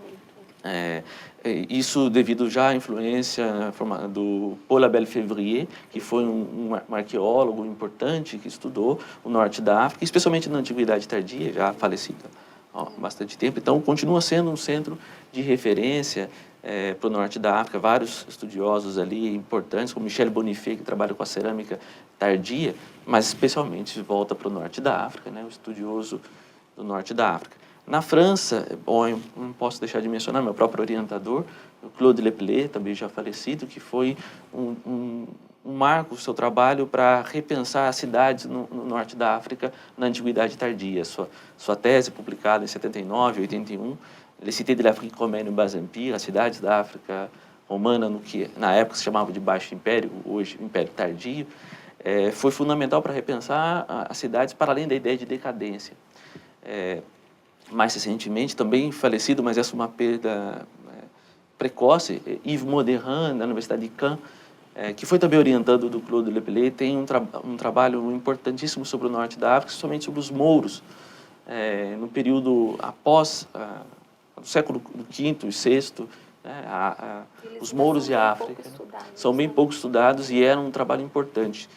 Isso devido já à influência do Paul Abel Février, que foi um arqueólogo importante que estudou o norte da África, especialmente na Antiguidade Tardia, já falecido há bastante tempo. Então, continua sendo um centro de referência para o norte da África. Vários estudiosos ali importantes, como Michel Bonifay, que trabalha com a cerâmica tardia, mas especialmente volta para o norte da África, né, o estudioso do norte da África. Na França, bom, eu não posso deixar de mencionar meu próprio orientador, o Claude Lepler, também já falecido, que foi um marco, o seu trabalho para repensar as cidades no norte da África na Antiguidade Tardia. Sua tese, publicada em 79, 81, Les Cités de l'Afrique Romaine au Bas Empire, as cidades da África Romana, no que na época se chamava de Baixo Império, hoje Império Tardio, foi fundamental para repensar as cidades para além da ideia de decadência. mais recentemente, também falecido, mas essa é uma perda precoce, Yves Moderan, da Universidade de Caen, que foi também orientando do Claude Lepeletier, tem um trabalho importantíssimo sobre o norte da África, somente sobre os mouros, no período após do século V e VI, né, os mouros e a África, né, são bem pouco estudados e era um trabalho importante.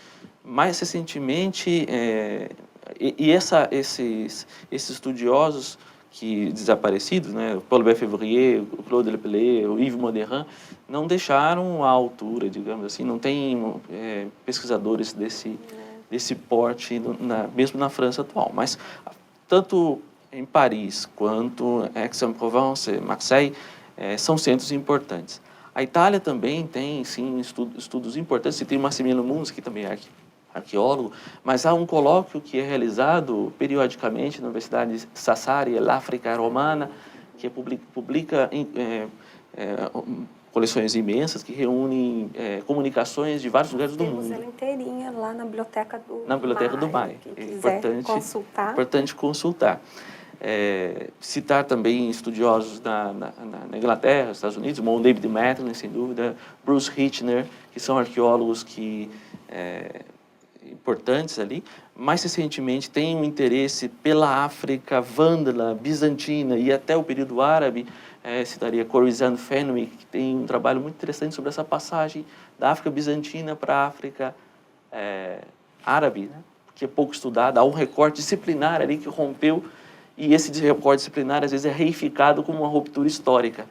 Mais recentemente, esses estudiosos que desaparecidos, né, o Paul Lefebvre, o Claude Lepeletier, o Yves Moderan, não deixaram a altura, digamos assim, não tem pesquisadores desse porte, mesmo na França atual. Mas tanto em Paris quanto em Aix-en-Provence, Marseille, são centros importantes. A Itália também tem, sim, estudos importantes. Você tem o Massimiliano Munz, que também é arqueólogo, mas há um colóquio que é realizado periodicamente na Universidade Sassari, l'Africa Romana, que publica coleções imensas que reúnem comunicações de vários lugares do mundo. Temos ela inteirinha lá na Biblioteca do Na Biblioteca do Maia. Quem quiser consultar. Importante consultar. Citar também estudiosos na Inglaterra, Estados Unidos, o David Matlin, sem dúvida, Bruce Hitchner, que são arqueólogos que importantes ali. Mais recentemente tem um interesse pela África vândala, bizantina e até o período árabe. Citaria Khorizand Fenwick, que tem um trabalho muito interessante sobre essa passagem da África bizantina para a África árabe, né? Que é pouco estudada. Há um recorte disciplinar ali que rompeu, e esse recorte disciplinar às vezes é reificado como uma ruptura histórica.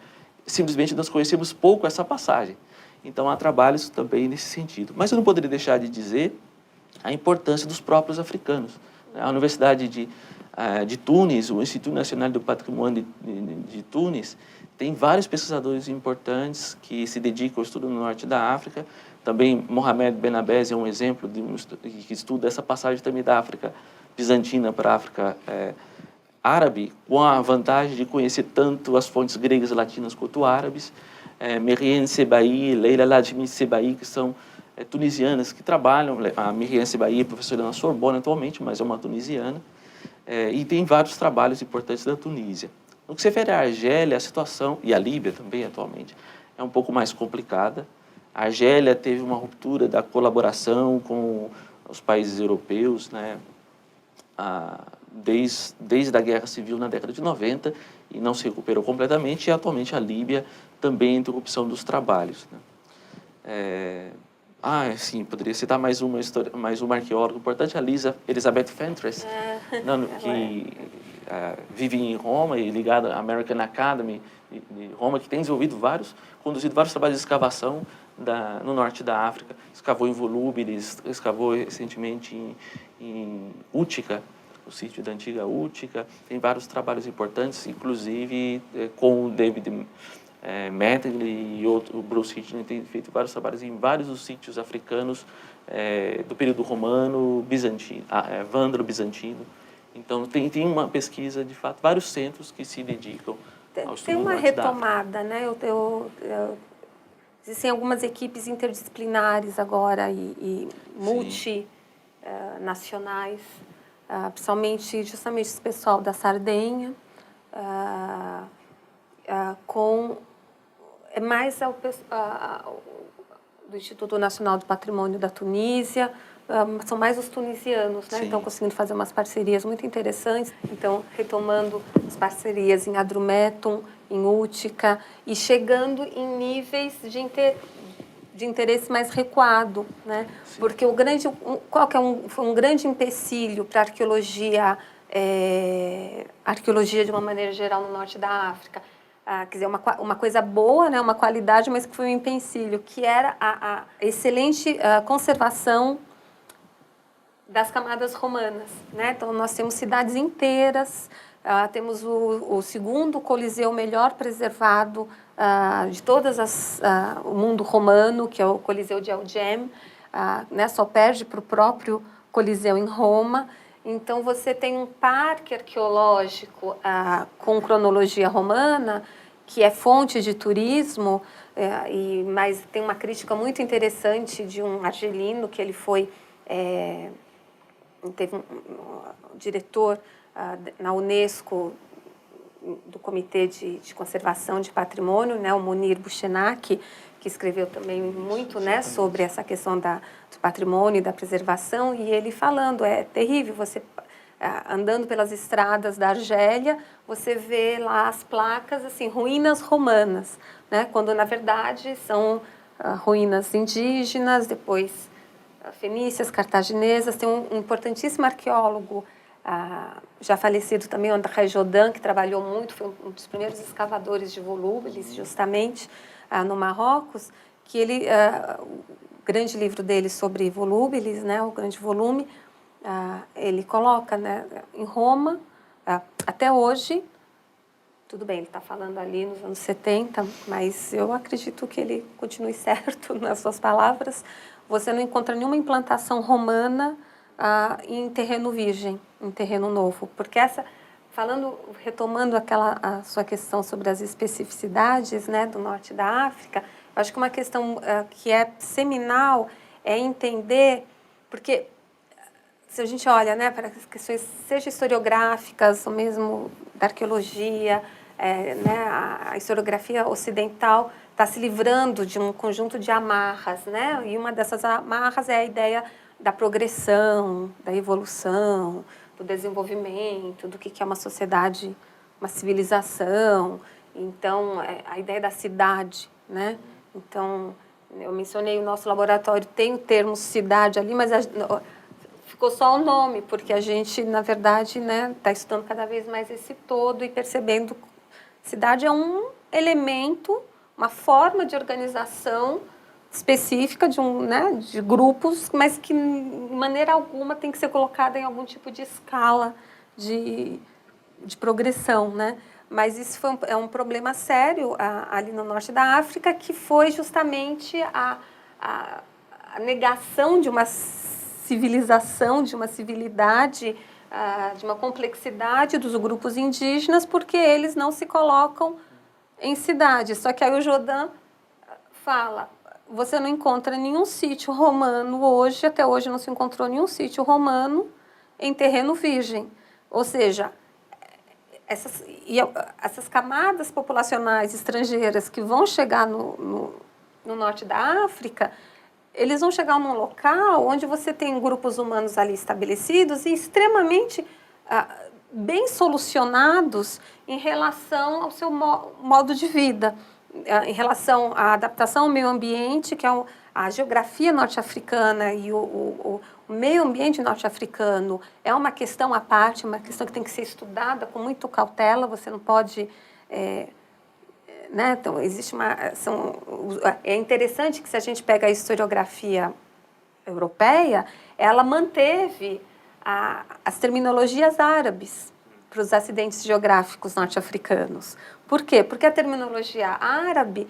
Simplesmente nós conhecemos pouco essa passagem. Então há trabalhos também nesse sentido. Mas eu não poderia deixar de dizer a importância dos próprios africanos. A Universidade de Tunis, o Instituto Nacional do Patrimônio de Tunis, tem vários pesquisadores importantes que se dedicam ao estudo no norte da África. Também Mohamed Benabez é um exemplo que estuda essa passagem também da África bizantina para a África árabe, com a vantagem de conhecer tanto as fontes gregas e latinas quanto árabes. Meriam Sebaï, Leila Ladjimi Sebaï, que são tunisianas que trabalham. A Miriam Sebaï é professora na Sorbonne atualmente, mas é uma tunisiana. E tem vários trabalhos importantes da Tunísia. No que se refere à Argélia, a situação, e a Líbia também atualmente, é um pouco mais complicada. A Argélia teve uma ruptura da colaboração com os países europeus, né, desde a Guerra Civil na década de 90, e não se recuperou completamente, e atualmente a Líbia também a interrupção dos trabalhos, né. Sim, poderia citar mais uma arqueóloga importante, a Elizabeth Fentress, que vive em Roma e ligada à American Academy de Roma, que tem conduzido vários trabalhos de escavação no norte da África. Escavou em Volúbilis, escavou recentemente em Útica, o sítio da antiga Útica. Tem vários trabalhos importantes, inclusive com o David Matlin e o Bruce Hitchner tem feito vários trabalhos em vários dos sítios africanos do período romano, bizantino, vândalo bizantino. Então tem uma pesquisa, de fato, vários centros que se dedicam ao estudo. Tem uma retomada, né? Existem algumas equipes interdisciplinares agora e multinacionais, principalmente justamente esse pessoal da Sardenha, mais do Instituto Nacional do Patrimônio da Tunísia, são mais os tunisianos, né? Estão conseguindo fazer umas parcerias muito interessantes. Então, retomando as parcerias em Hadrumetum, em Útica, e chegando em níveis de interesse mais recuado, né? Porque qual que é um grande empecilho para a arqueologia de uma maneira geral no norte da África? Quer dizer, uma coisa boa, né? Uma qualidade, mas que foi um empecilho, que era a excelente conservação das camadas romanas, né? Então, nós temos cidades inteiras, temos o segundo coliseu melhor preservado de todas o mundo romano, que é o Coliseu de Algem, né? Só perde para o próprio Coliseu em Roma. Então, você tem um parque arqueológico com cronologia romana, que é fonte de turismo, mas tem uma crítica muito interessante de um argelino, que ele foi... teve um diretor na Unesco do Comitê de Conservação de Patrimônio, né, o Munir Buchenak, que escreveu também muito, né, sobre essa questão do patrimônio e da preservação, e ele falando, é terrível, você andando pelas estradas da Argélia, você vê lá as placas, assim, ruínas romanas, né, quando na verdade são ruínas indígenas, depois fenícias, cartaginesas. Tem um importantíssimo arqueólogo, já falecido também, o André Jodin, que trabalhou muito, foi um dos primeiros escavadores de volúbilis, justamente, no Marrocos, que ele, o grande livro dele sobre volúbilis, né, o grande volume, ele coloca, né, em Roma, até hoje, tudo bem, ele está falando ali nos anos 70, mas eu acredito que ele continue certo nas suas palavras, você não encontra nenhuma implantação romana em terreno virgem, em terreno novo, porque retomando a sua questão sobre as especificidades, né, do norte da África, eu acho que uma questão que é seminal é entender, porque se a gente olha, né, para as questões, seja historiográficas ou mesmo da arqueologia, né, a historiografia ocidental está se livrando de um conjunto de amarras, né, e uma dessas amarras é a ideia da progressão, da evolução, do desenvolvimento, do que é uma sociedade, uma civilização. Então, a ideia da cidade, né? Então, eu mencionei o nosso laboratório, tem o termo cidade ali, mas ficou só o nome, porque a gente, na verdade, né, está estudando cada vez mais esse todo e percebendo que cidade é um elemento, uma forma de organização específica de grupos, mas que, de maneira alguma, tem que ser colocada em algum tipo de escala de progressão, né? Mas isso é um problema sério ali no norte da África, que foi justamente a negação de uma civilização, de uma civilidade, de uma complexidade dos grupos indígenas, porque eles não se colocam em cidades. Só que aí o Jodin fala, você não encontra nenhum sítio romano hoje, até hoje não se encontrou nenhum sítio romano em terreno virgem. Ou seja, essas camadas populacionais estrangeiras que vão chegar no norte da África, eles vão chegar num local onde você tem grupos humanos ali estabelecidos e extremamente bem solucionados em relação ao seu modo de vida, em relação à adaptação ao meio ambiente, que é a geografia norte-africana e o meio ambiente norte-africano é uma questão à parte, uma questão que tem que ser estudada com muita cautela, você não pode... né? Então, é interessante que, se a gente pega a historiografia europeia, ela manteve as terminologias árabes para os acidentes geográficos norte-africanos. Por quê? Porque a terminologia árabe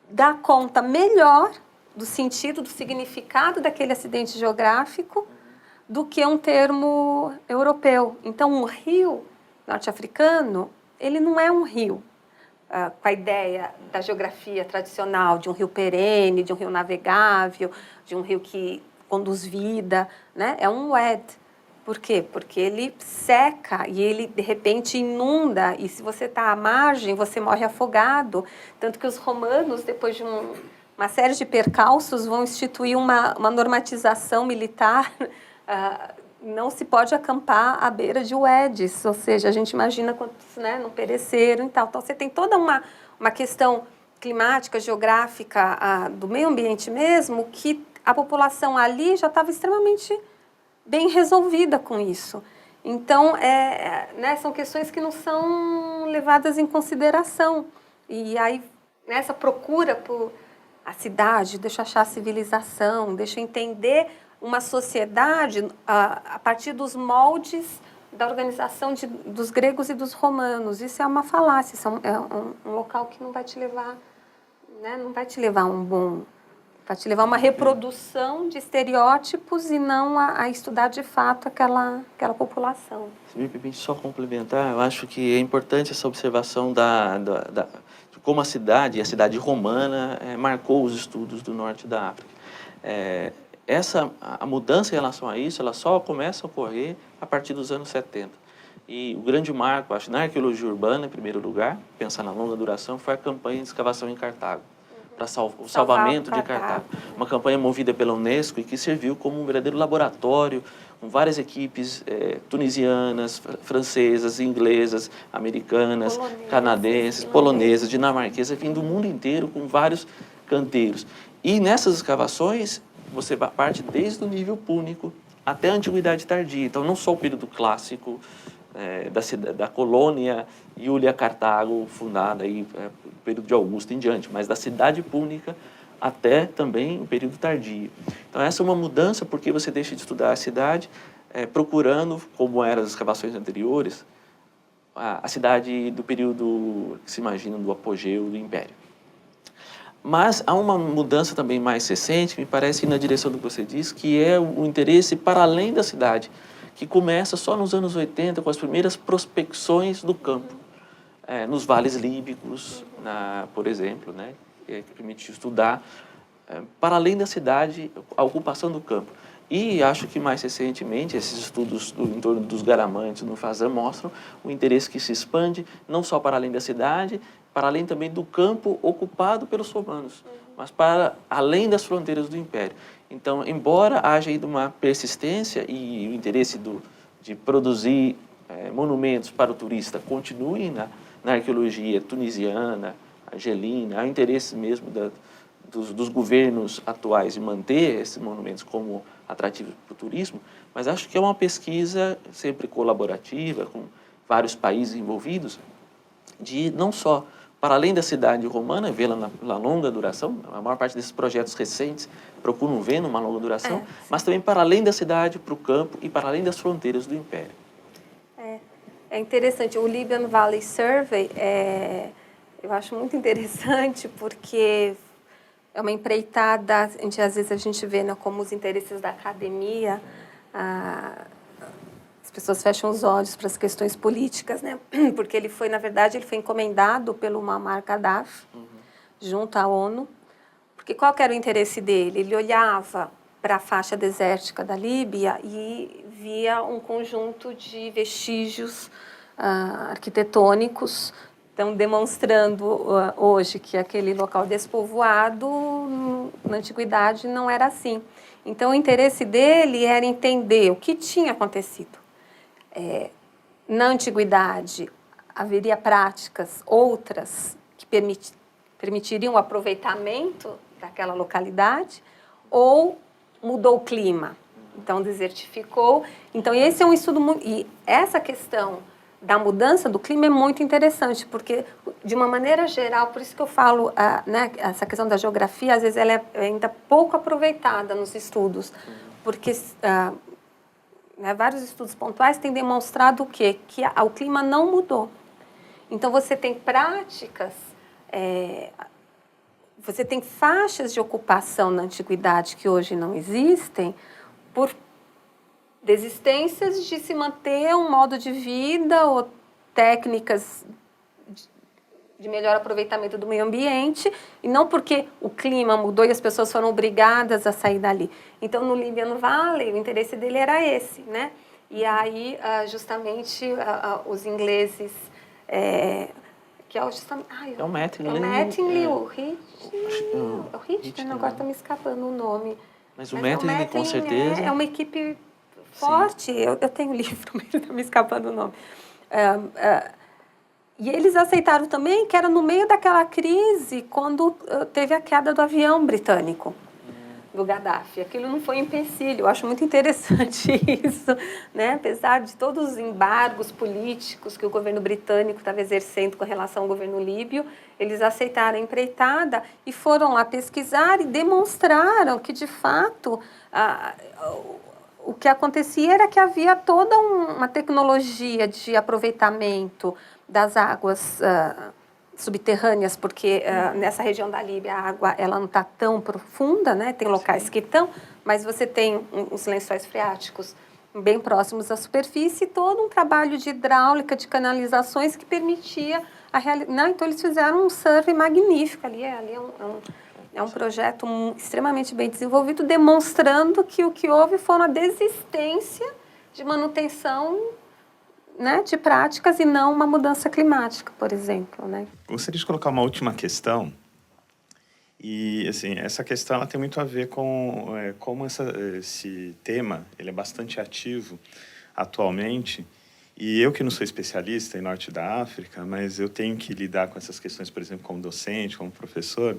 dá conta melhor do sentido, do significado daquele acidente geográfico do que um termo europeu. Então, um rio norte-africano, ele não é um rio com a ideia da geografia tradicional, de um rio perene, de um rio navegável, de um rio que conduz vida, né? É um wed. Por quê? Porque ele seca e ele, de repente, inunda, e se você está à margem, você morre afogado. Tanto que os romanos, depois de uma série de percalços, vão instituir uma normatização militar. Não se pode acampar à beira de uedes, ou seja, a gente imagina quantos, né, não pereceram e tal. Então, você tem toda uma questão climática, geográfica, do meio ambiente mesmo, que a população ali já estava extremamente bem resolvida com isso. Então, né, são questões que não são levadas em consideração. E aí, nessa procura por a cidade, deixa eu achar a civilização, deixa eu entender uma sociedade a partir dos moldes da organização dos gregos e dos romanos. Isso é uma falácia, isso é um local que não vai te levar, né, não vai te levar vai te levar a uma reprodução de estereótipos e não a estudar de fato aquela população. Se me permite só complementar, eu acho que é importante essa observação de como a cidade romana marcou os estudos do norte da África. A mudança em relação a isso, ela só começa a ocorrer a partir dos anos 70. E o grande marco, acho, na arqueologia urbana, em primeiro lugar, pensar na longa duração, foi a campanha de escavação em Cartago, para o salvamento de Cartago. Uma campanha movida pela Unesco e que serviu como um verdadeiro laboratório, com várias equipes tunisianas, francesas, inglesas, americanas, canadenses, polonesas, dinamarquesas, enfim, do mundo inteiro, com vários canteiros. E nessas escavações, você parte desde o nível púnico até a Antiguidade Tardia. Então, não só o período clássico da colônia Iulia Cartago, fundada aí, período de Augusto em diante, mas da cidade púnica até também o período tardio. Então, essa é uma mudança porque você deixa de estudar a cidade procurando, como eram as escavações anteriores, a cidade do período que se imagina do apogeu do Império. Mas há uma mudança também mais recente, que me parece ir na direção do que você disse, que é o interesse para além da cidade, que começa só nos anos 80, com as primeiras prospecções do campo, nos vales líbicos, por exemplo, né, que permitiu estudar, para além da cidade, a ocupação do campo. E acho que mais recentemente, esses estudos em torno dos garamantes no Fazan mostram o interesse que se expande, não só para além da cidade, para além também do campo ocupado pelos romanos, mas para além das fronteiras do Império. Então, embora haja ainda uma persistência e o interesse de produzir monumentos para o turista continue na arqueologia tunisiana, argelina, há interesse mesmo dos governos atuais de manter esses monumentos como atrativos para o turismo, mas acho que é uma pesquisa sempre colaborativa, com vários países envolvidos, de não só para além da cidade romana, vê-la na longa duração, a maior parte desses projetos recentes procuram ver numa longa duração, mas também para além da cidade, para o campo e para além das fronteiras do Império. É interessante, o Libyan Valley Survey, eu acho muito interessante porque é uma empreitada, às vezes a gente vê, né, como os interesses da academia, as pessoas fecham os olhos para as questões políticas, né? Porque ele foi, na verdade, ele foi encomendado pelo Muammar Gaddafi, junto à ONU, porque qual que era o interesse dele? Ele olhava para a faixa desértica da Líbia e via um conjunto de vestígios arquitetônicos, então demonstrando hoje que aquele local despovoado, na antiguidade, não era assim. Então, o interesse dele era entender o que tinha acontecido. Na antiguidade, haveria práticas outras que permitiriam o aproveitamento daquela localidade ou mudou o clima, então desertificou. Então, esse é um estudo muito... E essa questão da mudança do clima é muito interessante, porque, de uma maneira geral, por isso que eu falo, né, essa questão da geografia, às vezes, ela é ainda pouco aproveitada nos estudos, porque... vários estudos pontuais têm demonstrado o quê? Que o clima não mudou. Então, você tem práticas, você tem faixas de ocupação na antiguidade que hoje não existem por desistências de se manter um modo de vida ou técnicas de melhor aproveitamento do meio ambiente, e não porque o clima mudou e as pessoas foram obrigadas a sair dali. Então, no Libyan Valley, o interesse dele era esse, né? E aí, justamente, os ingleses, que é justamente... É o Mattingly. O Mattingly, o Hitchner, agora está me escapando o nome. Mas o Mattingly, com certeza... É uma equipe forte, eu tenho o livro, mas está me escapando o nome. E eles aceitaram também que era no meio daquela crise quando teve a queda do avião britânico, do Gaddafi. Aquilo não foi um empecilho. Eu acho muito interessante isso, né? Apesar de todos os embargos políticos que o governo britânico estava exercendo com relação ao governo líbio, eles aceitaram a empreitada e foram lá pesquisar e demonstraram que, de fato, o que acontecia era que havia toda uma tecnologia de aproveitamento das águas subterrâneas, porque nessa região da Líbia a água ela não está tão profunda, né? Tem locais que estão, mas você tem os lençóis freáticos bem próximos à superfície e todo um trabalho de hidráulica, de canalizações que permitia a realização. Então, eles fizeram um survey magnífico ali, é um projeto extremamente bem desenvolvido, demonstrando que o que houve foi uma desistência de manutenção né, de práticas e não uma mudança climática, por exemplo, né? Gostaria de colocar uma última questão. E, assim, essa questão ela tem muito a ver com como esse tema ele é bastante ativo atualmente. E eu que não sou especialista em Norte da África, mas eu tenho que lidar com essas questões, por exemplo, como docente, como professor.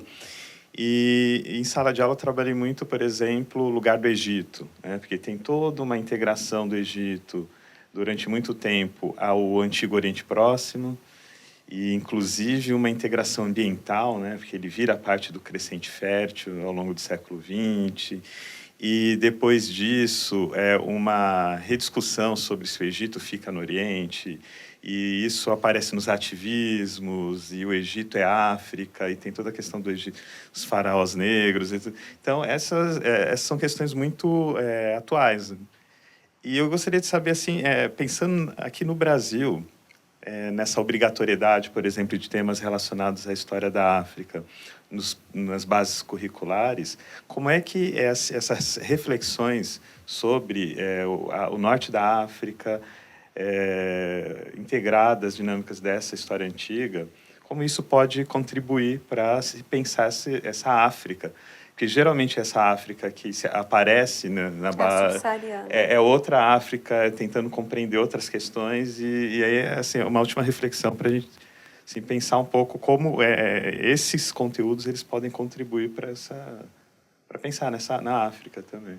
E em sala de aula eu trabalhei muito, por exemplo, o lugar do Egito, né? Porque tem toda uma integração do Egito durante muito tempo ao Antigo Oriente Próximo, e inclusive uma integração ambiental, né, porque ele vira parte do Crescente Fértil ao longo do século XX, e depois disso uma rediscussão sobre se o Egito fica no Oriente, e isso aparece nos ativismos, e o Egito é África, e tem toda a questão do Egito, os faraós negros. Então, essas são questões muito atuais. E eu gostaria de saber, assim, pensando aqui no Brasil, nessa obrigatoriedade, por exemplo, de temas relacionados à história da África nas bases curriculares, como é que essas reflexões sobre o norte da África, integradas, dinâmicas dessa história antiga, como isso pode contribuir para se pensar essa África? Porque geralmente essa África que aparece na base é outra África tentando compreender outras questões, e aí assim, uma última reflexão para a gente assim, pensar um pouco como esses conteúdos eles podem contribuir para pensar na África também.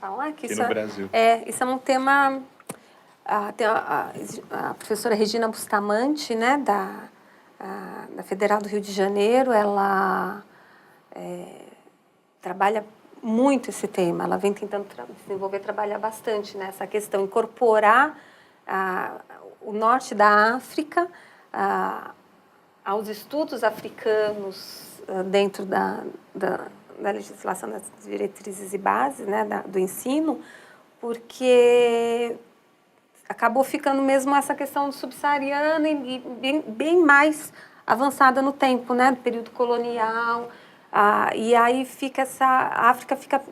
Falar que aqui isso no Brasil. Isso é um tema. Tem a professora Regina Bustamante, né, da Federal do Rio de Janeiro, ela trabalha muito esse tema. Ela vem tentando desenvolver, trabalhar bastante nessa questão, incorporar o norte da África aos estudos africanos dentro da legislação das diretrizes e bases, né, do ensino, porque acabou ficando mesmo essa questão subsaariana e bem mais avançada no tempo, né, do período colonial. E aí fica a África fica,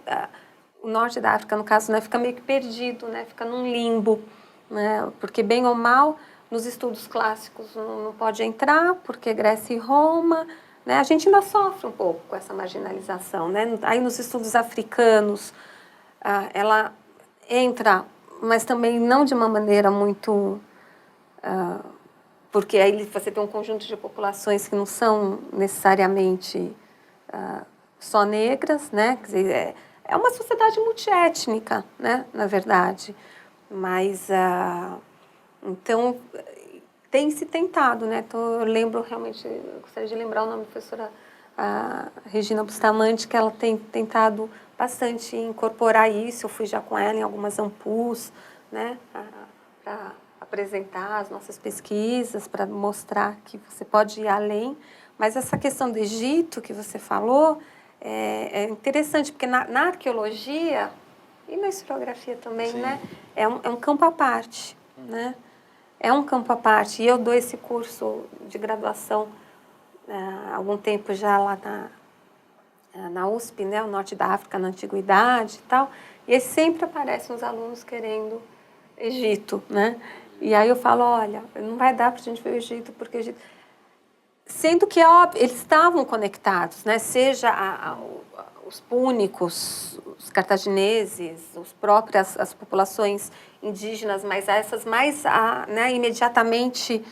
o norte da África, no caso, né, fica meio que perdido, né, fica num limbo, né, porque bem ou mal nos estudos clássicos não pode entrar, porque Grécia e Roma, né, a gente ainda sofre um pouco com essa marginalização, né. Aí nos estudos africanos ela entra, mas também não de uma maneira muito porque aí você tem um conjunto de populações que não são necessariamente só negras, né? Quer dizer, é uma sociedade multiétnica, né? Na verdade, mas então tem se tentado, né? Então eu lembro realmente, eu gostaria de lembrar o nome da professora Regina Bustamante, que ela tem tentado bastante incorporar isso. Eu fui já com ela em algumas ampus, né? Para apresentar as nossas pesquisas, para mostrar que você pode ir além. Mas essa questão do Egito que você falou é interessante, porque na arqueologia e na historiografia também, né, é um campo à parte, né? É um campo à parte. E eu dou esse curso de graduação há algum tempo já lá na USP, né, o Norte da África na Antiguidade e tal. E aí sempre aparecem os alunos querendo Egito, né? E aí eu falo, olha, não vai dar para a gente ver o Egito, porque o Egito... Sendo que, óbvio, eles estavam conectados, né? Seja os púnicos, os cartagineses, as populações indígenas, mas essas mais né, imediatamente,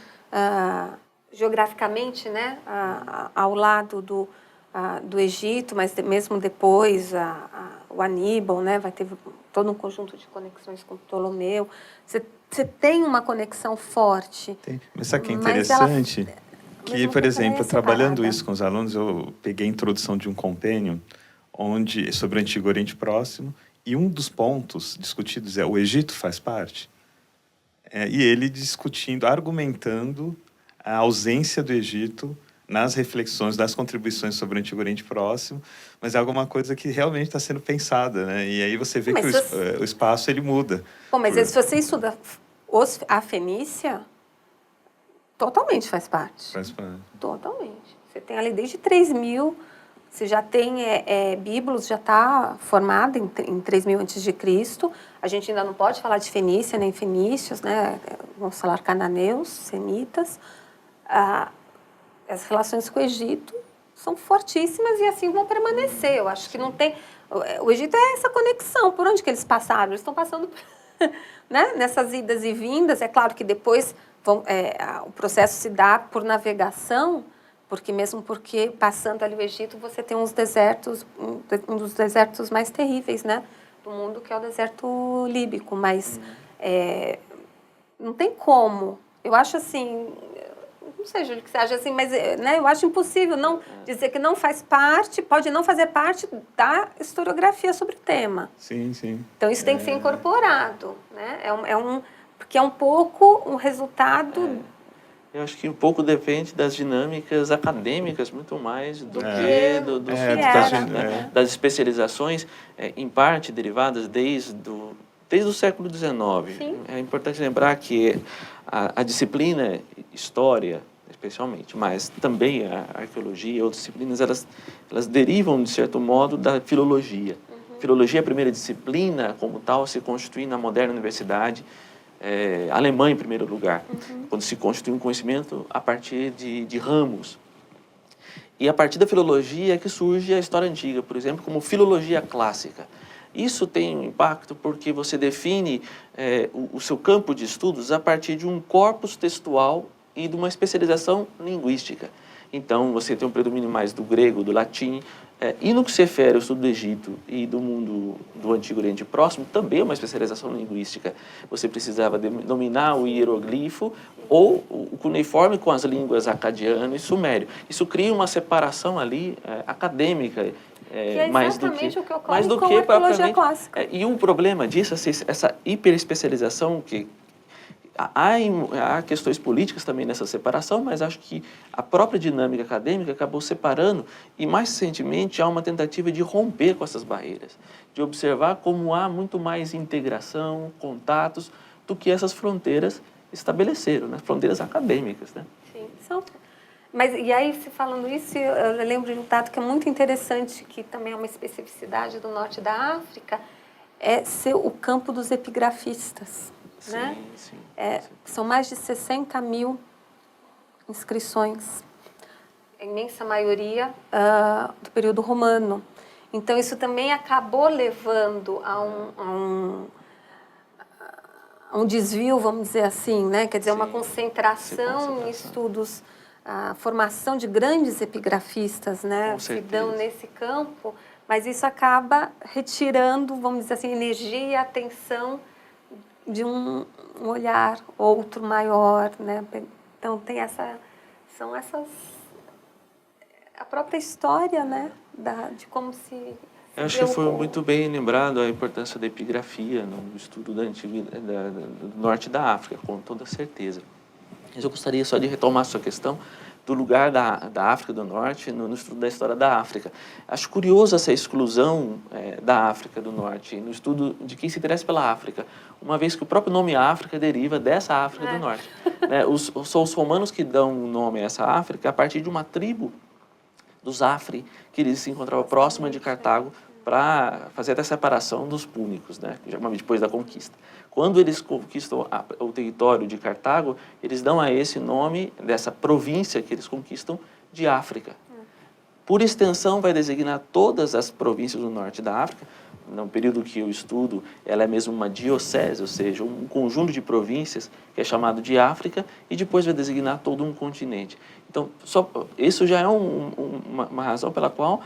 geograficamente, né, ao lado do Egito, mas mesmo depois o Aníbal, né, vai ter todo um conjunto de conexões com Ptolomeu. Você tem uma conexão forte. Tem. Mas sabe o que é interessante? Que, por exemplo, trabalhando isso com os alunos, eu peguei a introdução de um compêndio sobre o Antigo Oriente Próximo, e um dos pontos discutidos é o Egito faz parte. E ele discutindo, argumentando a ausência do Egito nas reflexões, das contribuições sobre o Antigo Oriente Próximo, mas é alguma coisa que realmente está sendo pensada, né? E aí você vê que o espaço ele muda. Bom, mas se você estuda a Fenícia, totalmente faz parte. Faz parte. Totalmente. Você tem ali desde 3.000, se já tem Biblos, já está formada em 3000 a.C. A gente ainda não pode falar de Fenícia nem fenícios, né? Vamos falar cananeus, semitas. As relações com o Egito são fortíssimas e assim vão permanecer. Eu acho que não tem... O Egito é essa conexão. Por onde que eles passaram? Eles estão passando né? Nessas idas e vindas. É claro que depois o processo se dá por navegação, porque passando ali o Egito você tem uns desertos, um dos desertos mais terríveis, né, do mundo, que é o deserto líbico. Mas não tem como. Eu acho assim... Não sei, Júlio, o que você acha assim, mas né, eu acho impossível não dizer que não faz parte, pode não fazer parte da historiografia sobre o tema. Sim, sim. Então, isso tem que ser incorporado, né? Porque é um pouco um resultado... Eu acho que um pouco depende das dinâmicas acadêmicas, muito mais do que das especializações, em parte derivadas desde o século XIX. Sim. É importante lembrar que a disciplina História, especialmente, mas também a Arqueologia e outras disciplinas, elas derivam, de certo modo, da filologia. Filologia é a primeira disciplina, como tal, se constitui na moderna universidade alemã, em primeiro lugar, quando se constitui um conhecimento a partir de ramos. E a partir da filologia é que surge a história antiga, por exemplo, como filologia clássica. Isso tem um impacto porque você define o seu campo de estudos a partir de um corpus textual e de uma especialização linguística. Então, você tem um predomínio mais do grego, do latim, e no que se refere ao estudo do Egito e do mundo do Antigo Oriente Próximo, também é uma especialização linguística. Você precisava dominar o hieroglifo ou o cuneiforme com as línguas acadiano e sumério. Isso cria uma separação ali acadêmica, que é exatamente o que ocorre com a arqueologia clássica. E um problema disso, essa hiperespecialização que... Há questões políticas também nessa separação, mas acho que a própria dinâmica acadêmica acabou separando e, mais recentemente, há uma tentativa de romper com essas barreiras, de observar como há muito mais integração, contatos, do que essas fronteiras estabeleceram, né? Fronteiras acadêmicas, né? Sim, são... Mas, e aí, se falando isso, eu lembro de um dado que é muito interessante, que também é uma especificidade do norte da África, é ser o campo dos epigrafistas. Sim, né? sim. São mais de 60 mil inscrições, a imensa maioria do período romano. Então, isso também acabou levando a um desvio, vamos dizer assim, né? Quer dizer, uma concentração em estudos, a formação de grandes epigrafistas, né? Que dão nesse campo, mas isso acaba retirando, vamos dizer assim, energia e atenção de um olhar outro maior, né? Então tem são essas a própria história, né? De como se eu acho que foi muito bem lembrado a importância da epigrafia no estudo do norte da África, com toda certeza. Mas eu gostaria só de retomar a sua questão do lugar da África do Norte no estudo da história da África. Acho curioso essa exclusão da África do Norte no estudo de quem se interessa pela África, uma vez que o próprio nome África deriva dessa África do Norte. São os romanos que dão o nome a essa África a partir de uma tribo dos Afri, que eles se encontravam próxima de Cartago para fazer até a separação dos púnicos, né, depois da conquista. Quando eles conquistam o território de Cartago, eles dão a esse nome, dessa província que eles conquistam, de África. Por extensão, vai designar todas as províncias do norte da África. No período que eu estudo, ela é mesmo uma diocese, ou seja, um conjunto de províncias que é chamado de África, e depois vai designar todo um continente. Então, isso já é uma razão pela qual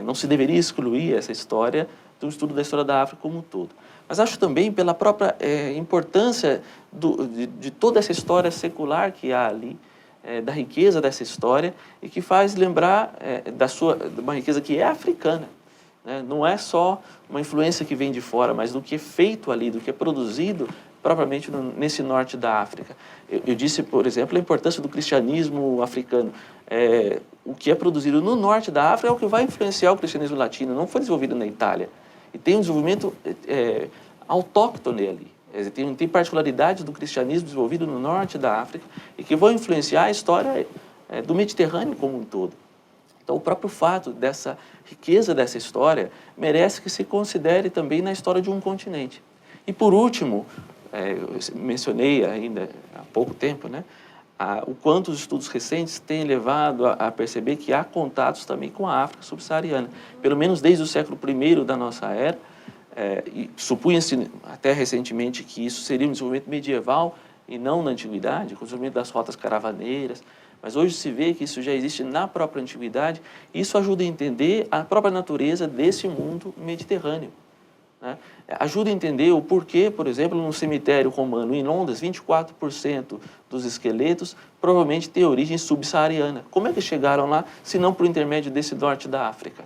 não se deveria excluir essa história do estudo da história da África como um todo. Mas acho também pela própria importância de toda essa história secular que há ali, da riqueza dessa história, e que faz lembrar de uma riqueza que é africana. Né? Não é só uma influência que vem de fora, mas do que é feito ali, do que é produzido propriamente nesse norte da África. Eu disse, por exemplo, a importância do cristianismo africano. O que é produzido no norte da África é o que vai influenciar o cristianismo latino, não foi desenvolvido na Itália. E tem um desenvolvimento autóctone ali. Tem particularidades do cristianismo desenvolvido no norte da África e que vão influenciar a história do Mediterrâneo como um todo. Então, o próprio fato dessa riqueza dessa história merece que se considere também na história de um continente. E, por último, eu mencionei ainda há pouco tempo, né, o quanto os estudos recentes têm levado a perceber que há contatos também com a África subsaariana. Pelo menos desde o século I da nossa era, e supunha-se até recentemente que isso seria um desenvolvimento medieval e não na antiguidade, com o desenvolvimento das rotas caravaneiras, mas hoje se vê que isso já existe na própria antiguidade, e isso ajuda a entender a própria natureza desse mundo mediterrâneo, né? Ajuda a entender o porquê, por exemplo, no cemitério romano em Londres, 24% dos esqueletos provavelmente têm origem subsaariana. Como é que chegaram lá, se não por intermédio desse norte da África?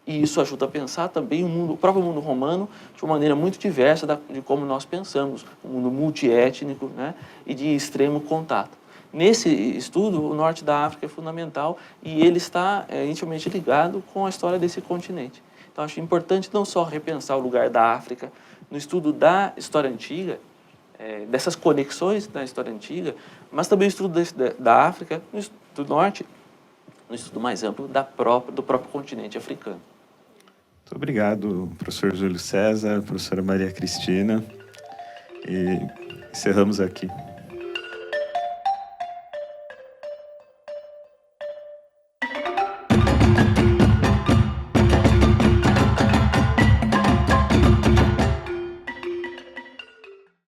E isso ajuda a pensar também o próprio mundo romano de uma maneira muito diversa de como nós pensamos, um mundo multiétnico, né, e de extremo contato. Nesse estudo, o norte da África é fundamental e ele está intimamente ligado com a história desse continente. Então, acho importante não só repensar o lugar da África no estudo da história antiga, dessas conexões da história antiga, mas também o estudo da África, do norte, no estudo mais amplo do próprio continente africano. Muito obrigado, professor Júlio César, professora Maria Cristina. E encerramos aqui.